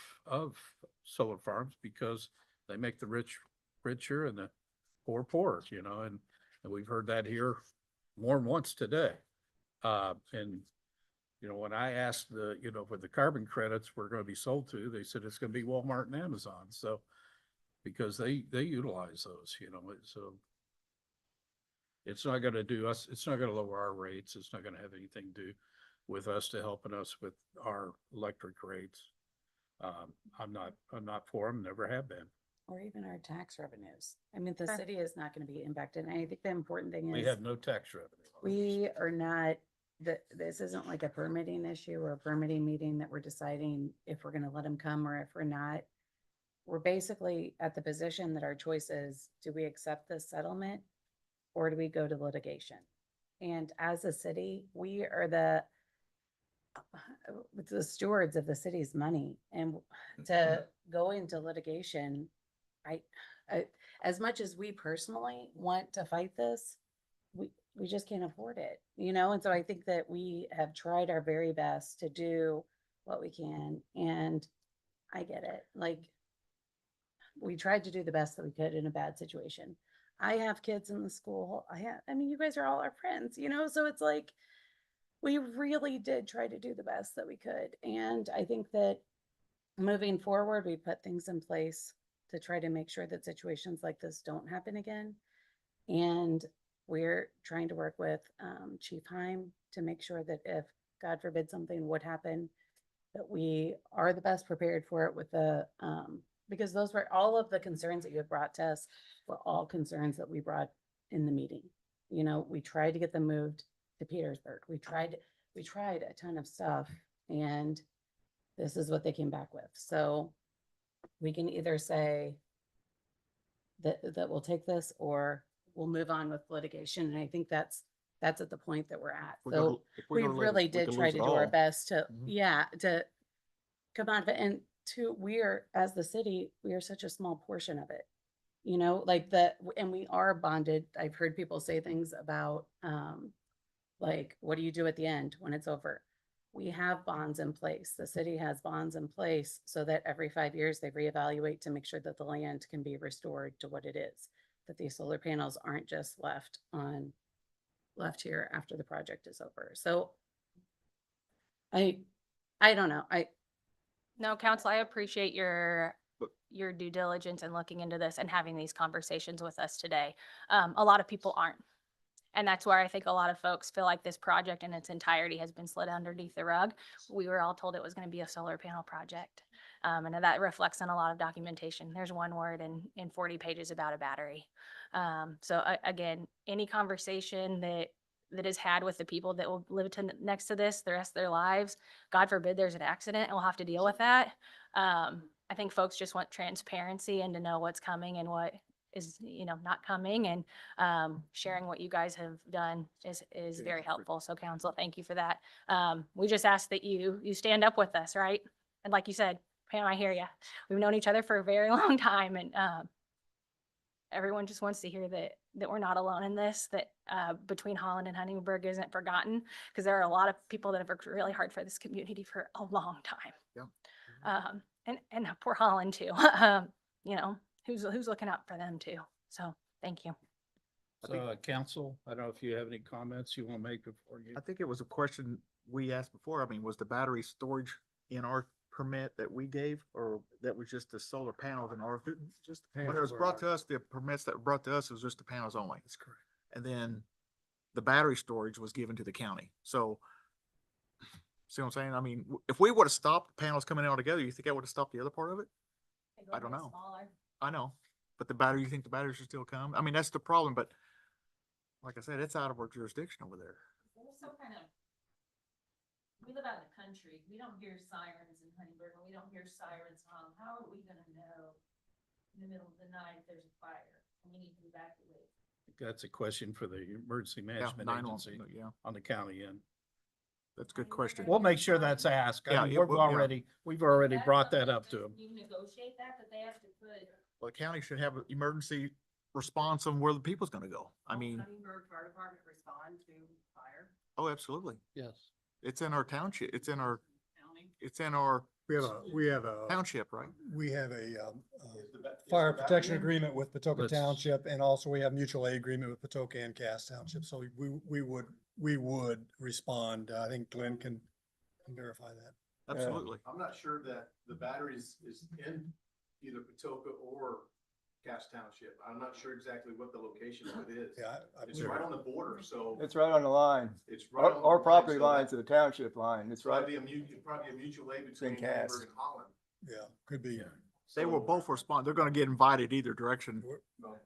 solar farms, because they make the rich richer and the poor poorer, and we've heard that here more than once today. When I asked where the carbon credits were going to be sold to, they said it's going to be Walmart and Amazon. So because they utilize those, so it's not going to do us, it's not going to lower our rates. It's not going to have anything to do with us to helping us with our electric rates. I'm not for them, never have been. Or even our tax revenues. I mean, the Sure. city is not going to be impacted. And I think the important thing We is have no tax revenue. we are not, this isn't like a permitting issue or a permitting meeting that we're deciding if we're going to let them come or if we're not. We're basically at the position that our choice is, do we accept this settlement or do we go to litigation? And as a city, we are the stewards of the city's money, and to go into litigation, I as much as we personally want to fight this, we just can't afford it, and so I think that we have tried our very best to do what we can, and I get it. Like, we tried to do the best that we could in a bad situation. I have kids in the school. I mean, you guys are all our friends, so it's like, we really did try to do the best that we could. And I think that moving forward, we put things in place to try to make sure that situations like this don't happen again. And we're trying to work with Chief Heim to make sure that if, God forbid something would happen, that we are the best prepared for it with the, because those were all of the concerns that you had brought to us were all concerns that we brought in the meeting. You know, we tried to get them moved to Petersburg. We tried a ton of stuff, and this is what they came back with. So we can either say that we'll take this, or we'll move on with litigation. And I think that's at the point that we're at. So we really did try to do our best to, yeah, to come out of it. And we are, as the city, we are such a small portion of it. You know, like and we are bonded. I've heard people say things about, like, what do you do at the end when it's over? We have bonds in place. The city has bonds in place so that every 5 years they reevaluate to make sure that the land can be restored to what it is, that these solar panels aren't just left here after the project is over. So I don't know. No, council, I appreciate your due diligence and looking into this and having these conversations with us today. A lot of people aren't. And that's where I think a lot of folks feel like this project in its entirety has been slid underneath the rug. We were all told it was going to be a solar panel project. And that reflects on a lot of documentation. There's one word in 40 pages about a battery. Again, any conversation that is had with the people that will live next to this the rest of their lives, God forbid there's an accident and we'll have to deal with that. I think folks just want transparency and to know what's coming and what is, not coming, and sharing what you guys have done is very helpful. So council, thank you for that. We just ask that you stand up with us, right? And like you said, Pam, I hear you. We've known each other for a very long time, and everyone just wants to hear that we're not alone in this, that between Holland and Huntingburg isn't forgotten, because there are a lot of people that have worked really hard for this community for a long time. Yeah. And poor Holland too. Who's looking out for them too. So thank you. So, council, I don't know if you have any comments you want to make before you. I think it was a question we asked before. I mean, was the battery storage in our permit that we gave, or that was just the solar panels in our? Just When it was brought to us, the permits that were brought to us was just the panels only. That's correct. And then the battery storage was given to the county. So, see what I'm saying? I mean, if we would have stopped the panels coming in all together, you think that would have stopped the other part of it? I don't know. I know, but you think the batteries should still come? I mean, that's the problem, but like I said, it's out of our jurisdiction over there. We live out in the country. We don't hear sirens in Huntingburg, and we don't hear sirens hum. How are we gonna know in the middle of the night if there's a fire and we need to evacuate? That's a question for the emergency management 911, agency yeah, on the county end. that's a good question. We'll make sure that's asked. Yeah, We've yeah. already brought that up to them. You negotiate that, but they have to put. Well, the county should have an emergency response on where the people's gonna go. I mean, Huntingburg Fire Department respond to fire oh, absolutely. Yes. It's in our township. It's in our county. We have a township, right? we have a fire protection agreement with Patoka Let's- Township, and also we have mutual aid agreement with Patoka and Cass Township. So we would respond. I think Glenn can verify that. Absolutely. I'm not sure that the batteries is in either Patoka or Cass Township. I'm not sure exactly what the location of it is. Yeah, It's right on the border, so It's right on the line. it's right on the Our line, property so line to that- the township line. It's It's right. probably a mutual aid between Cass. Hamburg and Holland. Yeah, could be. They will both respond. They're gonna get invited either direction. But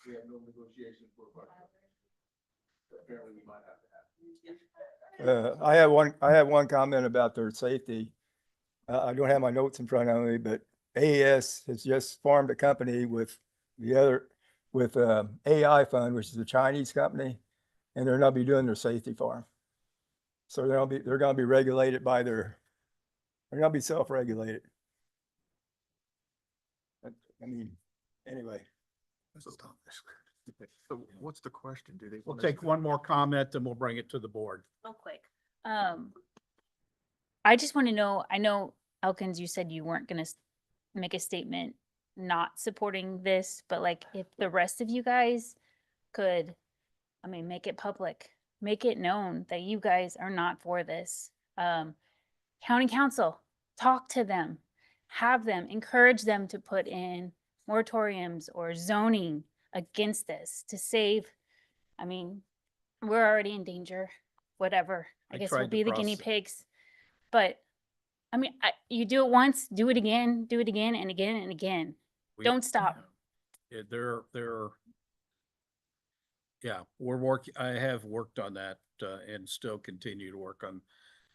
we have no negotiation for a project. Apparently we might have to have. I have one comment about their safety. I don't have my notes in front of me, but AES has just formed a company with AI Fund, which is a Chinese company, and they're gonna be doing their safety farm. So they're gonna be regulated by they're gonna be self-regulated. I mean, anyway. So what's the question? Do they? We'll want us take to- one more comment and we'll bring it to the board. Real quick. I just want to know, I know Elkins, you said you weren't going to make a statement not supporting this, but like if the rest of you guys could, make it public, make it known that you guys are not for this. County council, talk to them, have them, encourage them to put in moratoriums or zoning against this to save, we're already in danger, whatever. I guess we'll tried to be the guinea process- pigs. But I mean, you do it once, do it again and again and again. We- Don't stop. Yeah, yeah, we're working, I have worked on that, and still continue to work on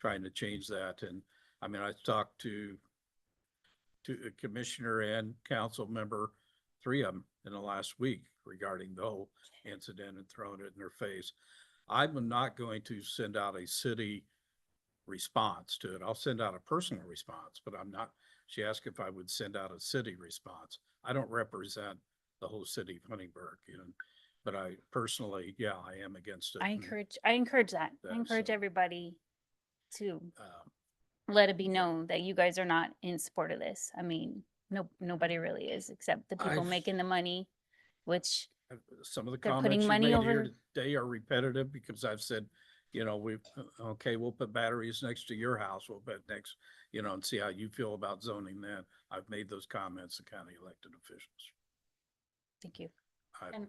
trying to change that. And I mean, I talked to a commissioner and council member, 3 of them in the last week regarding the whole incident and throwing it in their face. I'm not going to send out a city response to it. I'll send out a personal response, but I'm not, she asked if I would send out a city response. I don't represent the whole city of Huntingburg, you know, but I personally, yeah, I am against it. I And, encourage that. I that, encourage so- everybody to um, let it be known that you guys are not in support of this. I mean, nobody really is, except the people I've- making the money, which Some of the they're comments putting you money made over. here today are repetitive because I've said, you know, okay, we'll put batteries next to your house, we'll put next, you know, and see how you feel about zoning then. I've made those comments to county elected officials. Thank you. And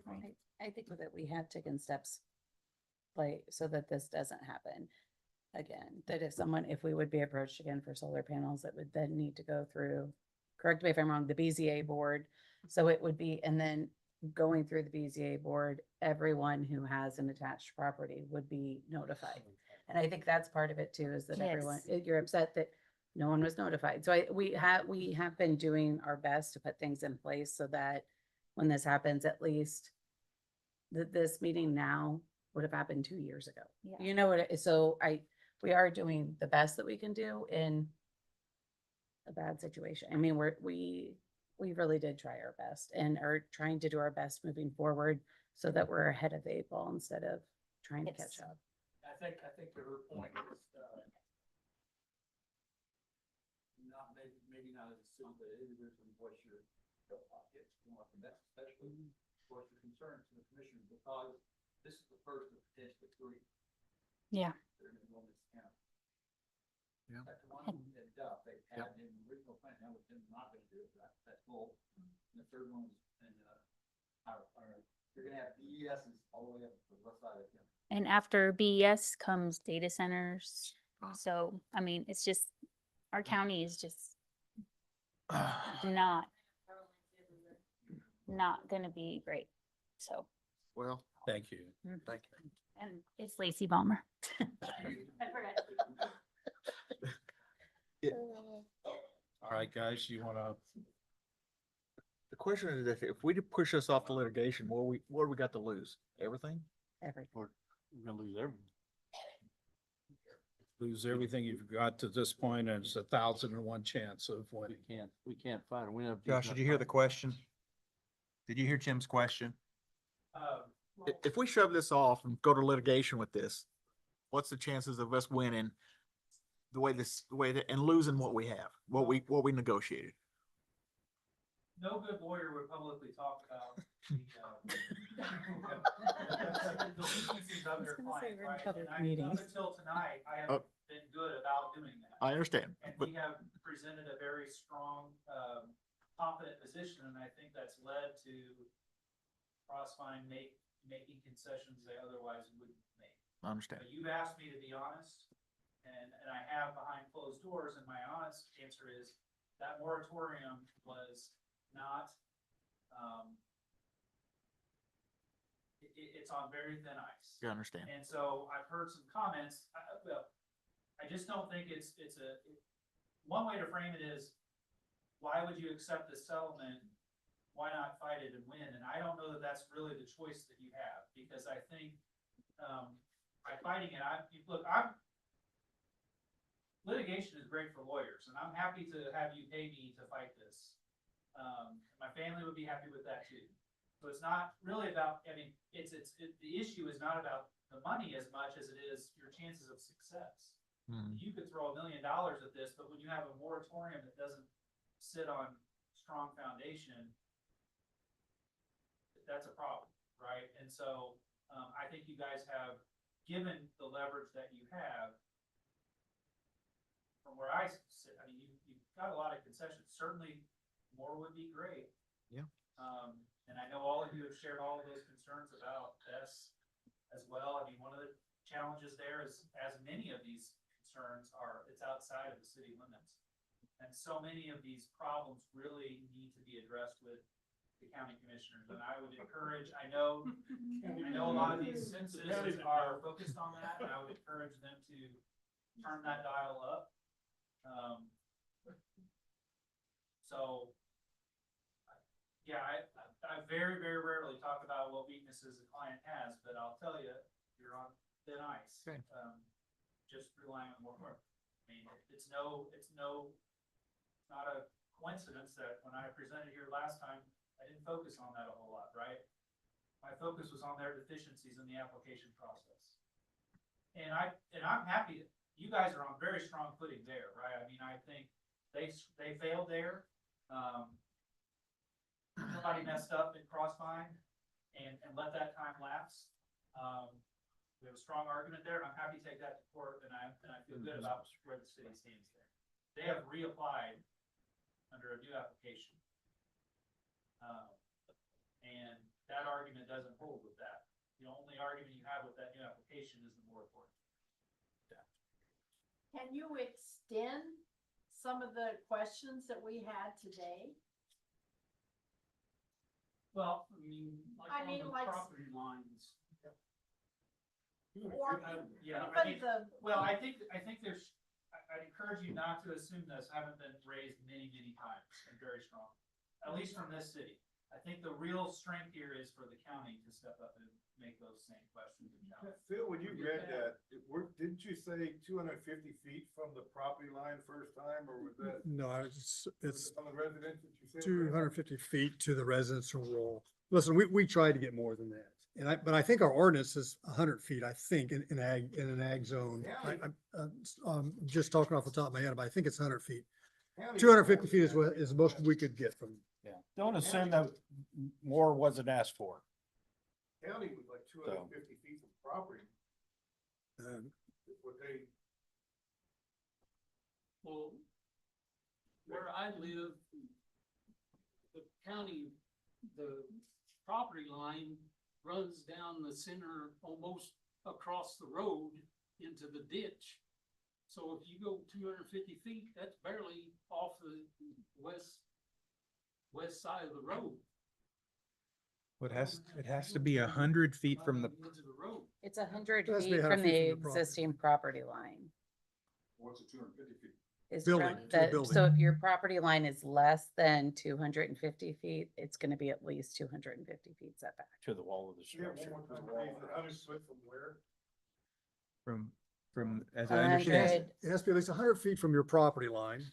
I think that we have taken steps like, so that this doesn't happen again. That if we would be approached again for solar panels, it would then need to go through, correct me if I'm wrong, the BZA board. So it would be, and then going through the BZA board, everyone who has an attached property would be notified. And I think that's part of it too, is that everyone, Yes. you're upset that no one was notified. So we have been doing our best to put things in place so that when this happens, at least this meeting now would have happened 2 years ago. Yeah. You know what, so we are doing the best that we can do in a bad situation. I mean, we really did try our best and are trying to do our best moving forward so that we're ahead of the 8 ball instead of trying to Yes. catch up. I think to her point is, maybe not as a city, but individually voice your pockets, and that's especially voice your concerns to the commission, because this is the first of potentially 3. Yeah. That are gonna go in this county. Yeah. That's one of them that Duff, they had in the original plan, that was them not gonna do it, that's full. And the third one is, you're gonna have BESs all the way up to the west side of the county. And after BES comes data centers. So, I mean, it's just, our county is just not gonna be great. So, Well, thank you. Thank you. and it's Lacey Balmer. All right, guys, you wanna, The question is, if we push us off the litigation, what do we got to lose? Everything? Everything. We're gonna lose everything. lose everything you've got to this point, and it's 1,001 chance of winning. We can't fight it. We have. Josh, did you hear the question? Did you hear Jim's question? If we shove this off and go to litigation with this, what's the chances of us winning and losing what we have, what we negotiated? No good lawyer would publicly talk about the deficiencies of their client, right? And up until tonight, I haven't been good about doing that. I understand, And but we have presented a very strong, confident position, and I think that's led to Crossvine making concessions they otherwise wouldn't make. I understand. But you've asked me to be honest, and I have behind closed doors, and my honest answer is that moratorium was not, it's on very thin ice. I understand. And so I've heard some comments, I just don't think one way to frame it is, why would you accept this settlement? Why not fight it and win? And I don't know that that's really the choice that you have, because I think, by fighting it, litigation is great for lawyers, and I'm happy to have you pay me to fight this. My family would be happy with that too. So it's not really about, the issue is not about the money as much as it is your chances of success. You could throw $1 million at this, but when you have a moratorium that doesn't sit on strong foundation, that's a problem, right? And so, I think you guys have, given the leverage that you have, from where I sit, you've got a lot of concessions. Certainly more would be great. Yeah. And I know all of you have shared all of those concerns about this as well. One of the challenges there is, as many of these concerns are, it's outside of the city limits. And so many of these problems really need to be addressed with the county commissioners, and I would encourage, I know a lot of these citizens are focused on that, and I would encourage them to turn that dial up. So, yeah, I very, very rarely talk about what weaknesses a client has, but I'll tell you, you're on thin ice. Okay. Just relying on more work. I mean, it's not a coincidence that when I presented here last time, I didn't focus on that a whole lot, right? My focus was on their deficiencies in the application process. And I'm happy, you guys are on very strong footing there, right? I mean, I think they failed there. Somebody messed up in Crossvine and let that time lapse. We have a strong argument there, and I'm happy to take that to court, and I feel good about where the city stands there. They have reapplied under a new application. And that argument doesn't hold with that. The only argument you have with that new application is the moratorium. Can you extend some of the questions that we had today? Well, I mean, I mean, like- property lines. Or Yeah, even I think there's, I'd encourage you not to assume this haven't been raised many, many times and very strong, at least from this city. I think the real strength here is for the county to step up and make those same questions and challenges. Phil, when you read that, didn't you say 250 feet from the property line first time, or was that? No, it's On the residence that you said? 250 feet to the residential wall. Listen, we tried to get more than that. But I think our ordinance is 100 feet, I think, in an ag zone. I'm just talking off the top of my head, but I think it's 100 feet. 250 feet is the most we could get from. Yeah, don't assume that more wasn't asked for. County was like 250 feet from property. What they, Well, where I live, the county, the property line runs down the center almost across the road into the ditch. So if you go 250 feet, that's barely off the west side of the road. It has to be 100 feet from the, Into the road. It's 100 It has to be feet 100 from feet the from the property. existing property line. what's it, 250 feet? Is Building, from to the the, building. so if your property line is less than 250 feet, it's gonna be at least 250 feet setback. To the wall of the Yeah, structure. one more time, please. 100 foot from where? from, as I understand. 100. It has to be at least 100 feet from your property line.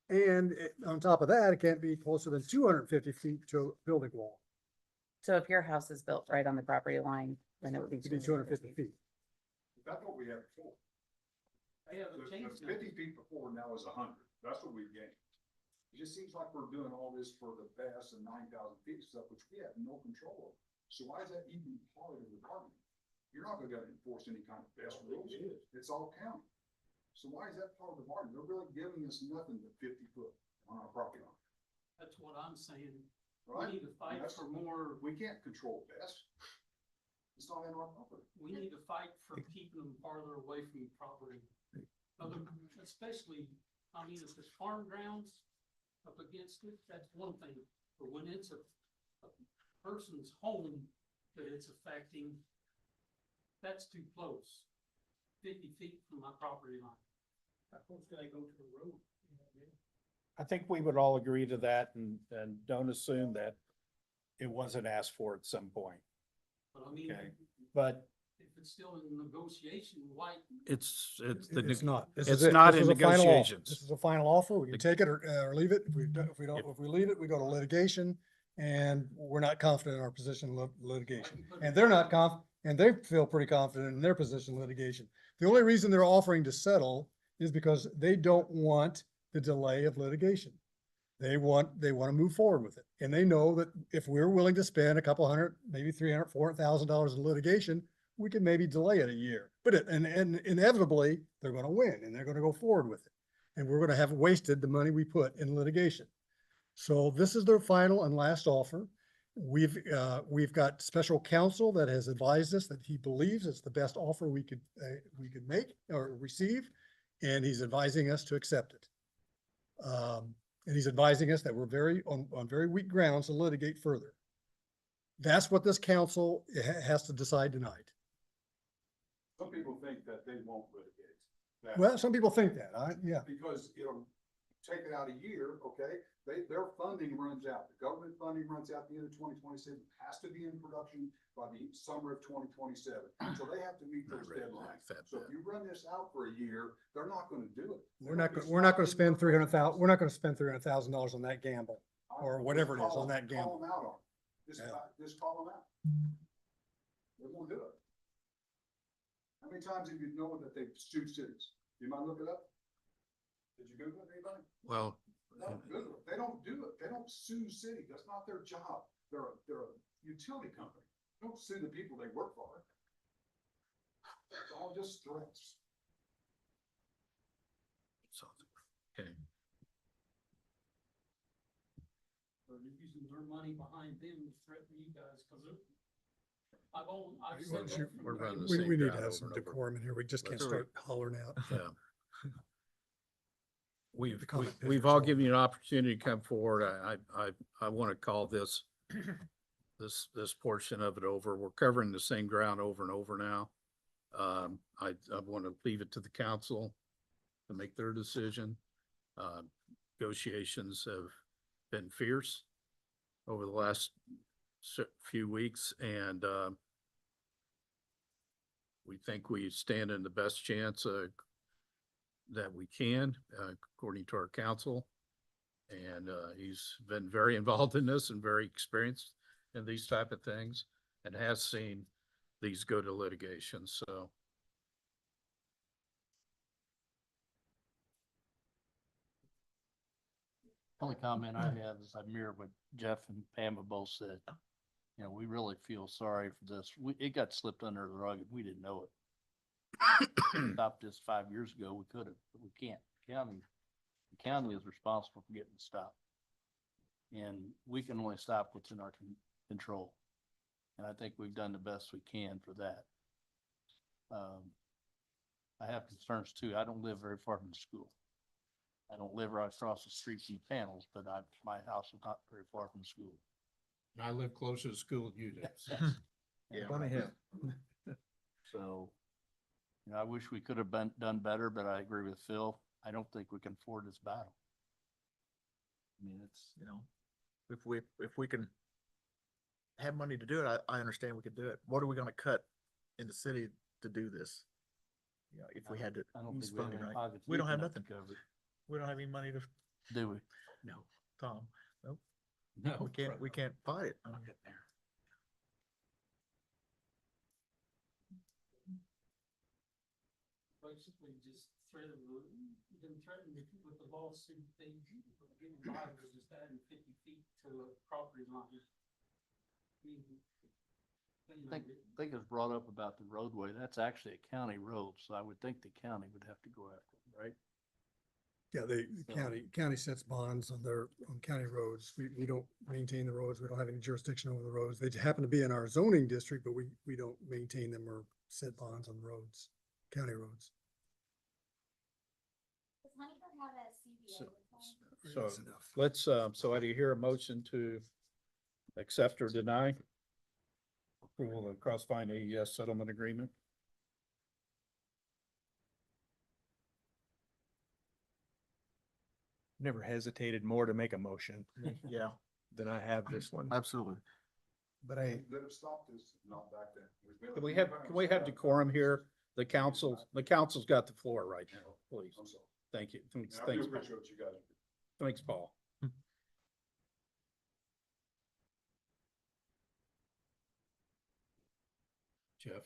And on top of that, it can't be closer than 250 feet to a building wall. So if your house is built right on the property line, then it would be It'd be 250 feet. That's what we had before. They haven't The changed 50 feet before now is 100. That's what we've gained. It just seems like we're doing all this for the best and 9,000 feet stuff, which we have no control over. So why is that even part of the bargain? You're not gonna enforce any kind of best rules. It's all county. So why is that part of the bargain? They're really giving us nothing but 50 foot on our property line, That's what I'm saying. right? We need to fight That's- for more, We can't control best. It's not in our property. we need to fight for keeping them farther away from the property. Especially, I mean, if there's farm grounds up against it, that's one thing. But when it's a person's home that it's affecting, that's too close. 50 feet from my property line. How close can I go to the road? I think we would all agree to that and don't assume that it wasn't asked for at some point. But I mean, Okay. But if it's still in negotiation, why? it's It's not. This it's is it. not This in is a final offer. negotiations. This is a final offer. We can take it or leave it. If we leave it, we go to litigation. And we're not confident in our position in litigation. And they're not and they feel pretty confident in their position in litigation. The only reason they're offering to settle is because they don't want the delay of litigation. They want to move forward with it. And they know that if we're willing to spend a couple hundred, maybe $300,000, $400,000 in litigation, we can maybe delay it a year. But and inevitably, they're going to win and they're going to go forward with it. And we're going to have wasted the money we put in litigation. So this is their final and last offer. We've got special counsel that has advised us that he believes it's the best offer we could make or receive, and he's advising us to accept it. And he's advising us that we're on very weak grounds to litigate further. That's what this council has to decide tonight. Some people think that they won't litigate. that. Well, some people think that, yeah. Because it'll take it out a year, okay? Their funding runs out. The government funding runs out at the end of 2027. It has to be in production by the summer of 2027. So they have to meet those deadlines. So if you run this out for a year, they're not gonna do it. We're not gonna spend $300,000 on that gamble, or whatever it is on that gamble. Call them out on it. Yeah. Just call them out. They won't do it. How many times have you known that they've sued cities? You mind look it up? Did you Google it, anybody? Well, No, Google it. They don't do it. They don't sue city. That's not their job. They're a utility company. They don't sue the people they work for. It's all just threats. okay. Or you're using their money behind them to threaten you guys, cause I've Well, said. We're running the We same need to route have over some and over. decorum in here. We just can't That's start hollering out. Yeah. comment We've all given you an opportunity to come forward. I want to call this, this portion of it over. We're covering the same ground over and over now. I want to leave it to the council to make their decision. Negotiations have been fierce over the last few weeks, and we think we stand in the best chance that we can, according to our counsel. And he's been very involved in this and very experienced in these type of things, and has seen these go to litigation, so. Only comment I have is I mirror what Jeff and Pam have both said. You know, we really feel sorry for this. It got slipped under the rug and we didn't know it. Stopped this 5 years ago, we could have, but we can't. The county is responsible for getting it stopped. And we can only stop what's in our control. And I think we've done the best we can for that. I have concerns too. I don't live very far from the school. I don't live right across the street from the panels, but my house is not very far from the school. I live closer to school than you do. Yeah. Funny him. So, you know, I wish we could have done better, but I agree with Phil. I don't think we can afford this battle. I mean, it's, You know, if we can have money to do it, I understand we could do it. What are we gonna cut in the city to do this? You know, if we had to I don't use think we have funding, any right? pockets We don't deep have enough to nothing. cover it. We don't have any money to, Do we? no, Tom, nope, No. we can't fight it. Basically just threaten, them threatening with the lawsuit, they getting by with just adding 50 feet to a property line. I think it was brought up about the roadway. That's actually a county road, so I would think the county would have to go after it, right? Yeah, the So- county sets bonds on county roads. We don't maintain the roads. We don't have any jurisdiction over the roads. They happen to be in our zoning district, but we don't maintain them or set bonds on roads, county roads. So That's enough. let's, so I do hear a motion to accept or deny approval of Crossvine AES settlement agreement. Never hesitated more to make a motion Yeah, than I have this one. absolutely. But I, Let him stop this, not back then. Can we have decorum here? The council's got the floor right now, please. Thank you. Thanks. what you guys do. Thanks, Paul. Jeff.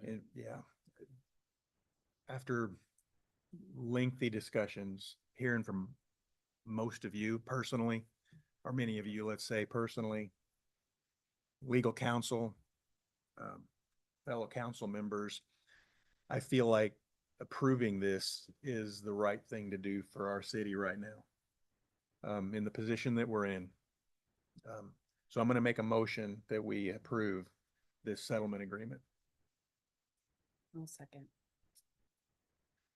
and yeah. After lengthy discussions, hearing from most of you personally, or many of you, let's say personally, legal counsel, fellow council members, I feel like approving this is the right thing to do for our city right now. In the position that we're in. So I'm going to make a motion that we approve this settlement agreement. I'll second.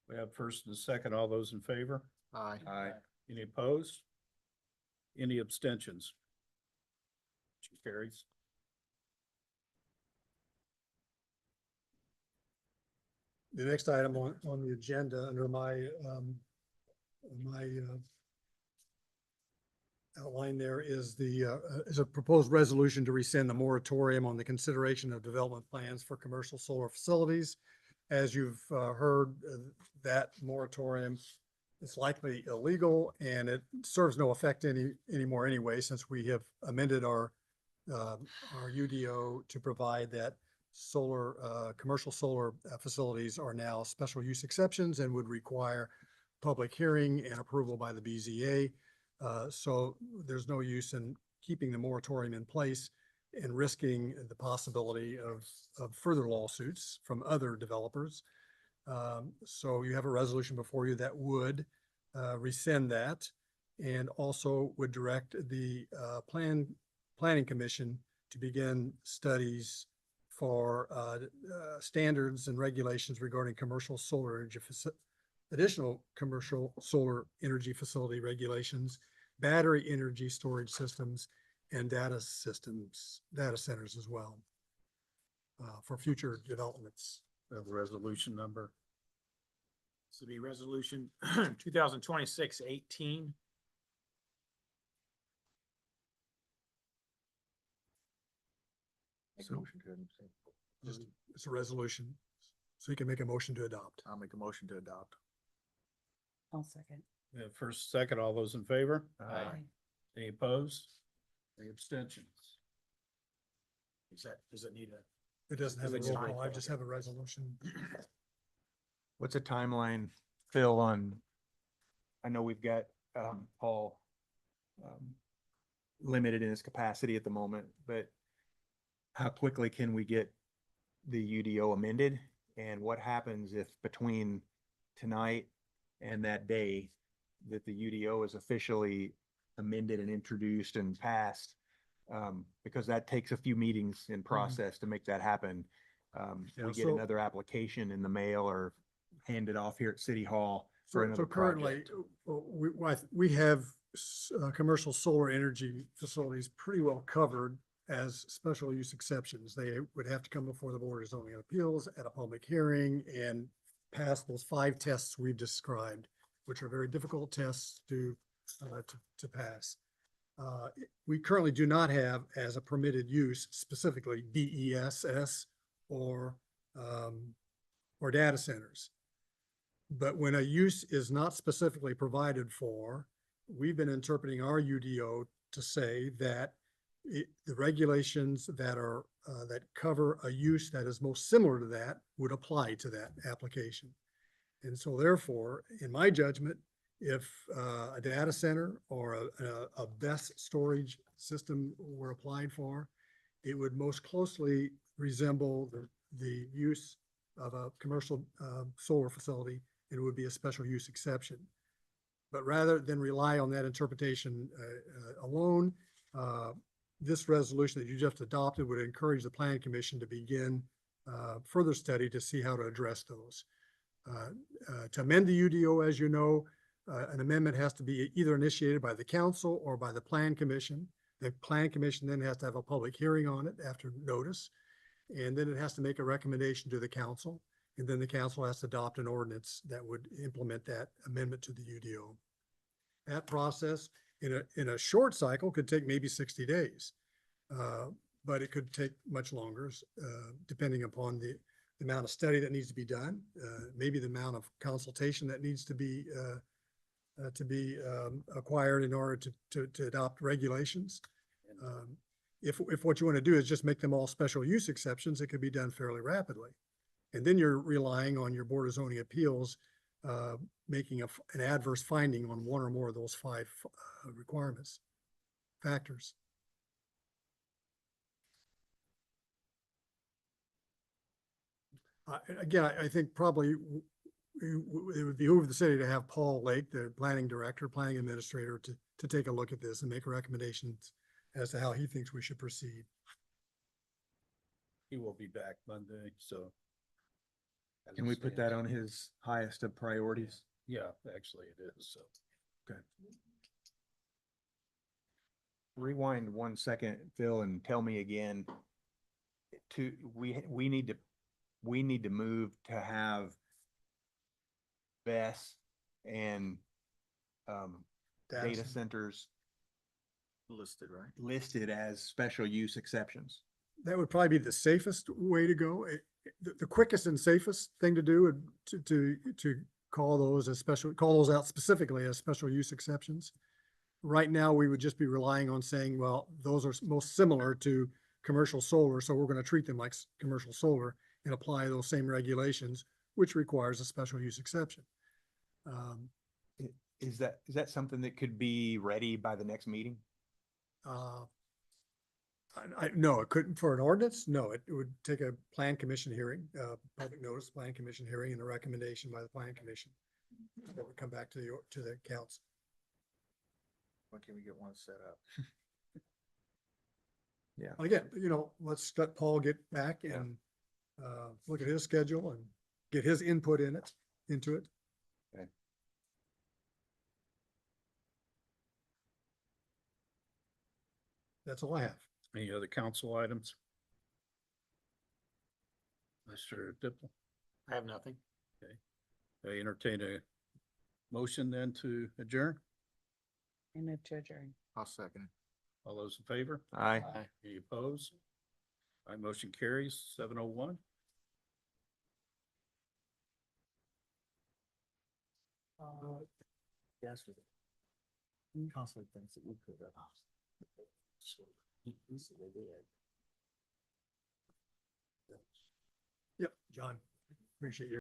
We have first and second. All those in favor? Aye. Aye. Any opposed? Any abstentions? Motion carries. The next item on the agenda under my outline there is is a proposed resolution to rescind the moratorium on the consideration of development plans for commercial solar facilities. As you've heard, that moratorium is likely illegal and it serves no effect anymore anyway, since we have amended our UDO to provide that commercial solar facilities are now special use exceptions and would require public hearing and approval by the BZA. So there's no use in keeping the moratorium in place and risking the possibility of further lawsuits from other developers. So you have a resolution before you that would rescind that and also would direct the Planning Commission to begin studies for standards and regulations regarding commercial solar energy, additional commercial solar energy facility regulations, battery energy storage systems, and data centers as well for future developments. We have a resolution number. This will be resolution 2026-18. So It's a resolution, so you can make a motion to adopt. I'll make a motion to adopt. I'll second. We have first, second. All those in favor? Aye. Any opposed? Any abstentions? Does it need a? It doesn't have a It's roll fine. call, I just have a resolution. What's a timeline, Phil, on, I know we've got Paul limited in his capacity at the moment, but how quickly can we get the UDO amended? And what happens if between tonight and that day that the UDO is officially amended and introduced and passed? Because that takes a few meetings in process to make that happen. Yeah, We get so- another application in the mail or hand it off here at City Hall for So another currently, project. we have commercial solar energy facilities pretty well covered as special use exceptions. They would have to come before the Board of Zoning Appeals at a public hearing and pass those 5 tests we've described, which are very difficult tests to pass. We currently do not have as a permitted use specifically DESS or data centers. But when a use is not specifically provided for, we've been interpreting our UDO to say that the regulations that are, that cover a use that is most similar to that would apply to that application. And so therefore, in my judgment, if a data center or a BESS storage system were applied for, it would most closely resemble the use of a commercial solar facility. It would be a special use exception. But rather than rely on that interpretation alone, this resolution that you just adopted would encourage the Planning Commission to begin further study to see how to address those. To amend the UDO, as you know, an amendment has to be either initiated by the council or by the Plan Commission. The Plan Commission then has to have a public hearing on it after notice. And then it has to make a recommendation to the council. And then the council has to adopt an ordinance that would implement that amendment to the UDO. That process in a short cycle could take maybe 60 days. But it could take much longer, depending upon the amount of study that needs to be done, maybe the amount of consultation that needs to be acquired in order to adopt regulations. If what you want to do is just make them all special use exceptions, it could be done fairly rapidly. And then you're relying on your Board of Zoning Appeals making an adverse finding on one or more of those 5 requirements, factors. Again, I think probably it would behoove the city to have Paul Lake, the planning director, planning administrator, to take a look at this and make recommendations as to how he thinks we should proceed. He will be back Monday, so. Can we put that on his highest of priorities? Yeah, actually it is, so. Okay. Rewind 1 second, Phil, and tell me again. We need to move to have BESS and data centers Listed, right? listed as special use exceptions. That would probably be the safest way to go. The quickest and safest thing to do would to call those as call those out specifically as special use exceptions. Right now, we would just be relying on saying, well, those are most similar to commercial solar, so we're going to treat them like commercial solar and apply those same regulations, which requires a special use exception. Is that something that could be ready by the next meeting? No, it couldn't for an ordinance. No, it would take a plan commission hearing, public notice, plan commission hearing, and a recommendation by the plan commission. That would come back to the council. When can we get one set up? Yeah. Again, let's let Paul get back and look at his schedule and get his input into it. Okay. That's all I have. Any other council items? Mr. Dipple? I have nothing. I entertain a motion then to adjourn. I move to adjourn. I'll second it. All those in favor? Aye. Any opposed? My motion carries 7:01. Yes. Council thinks that we could have. They did. Yep, John, appreciate your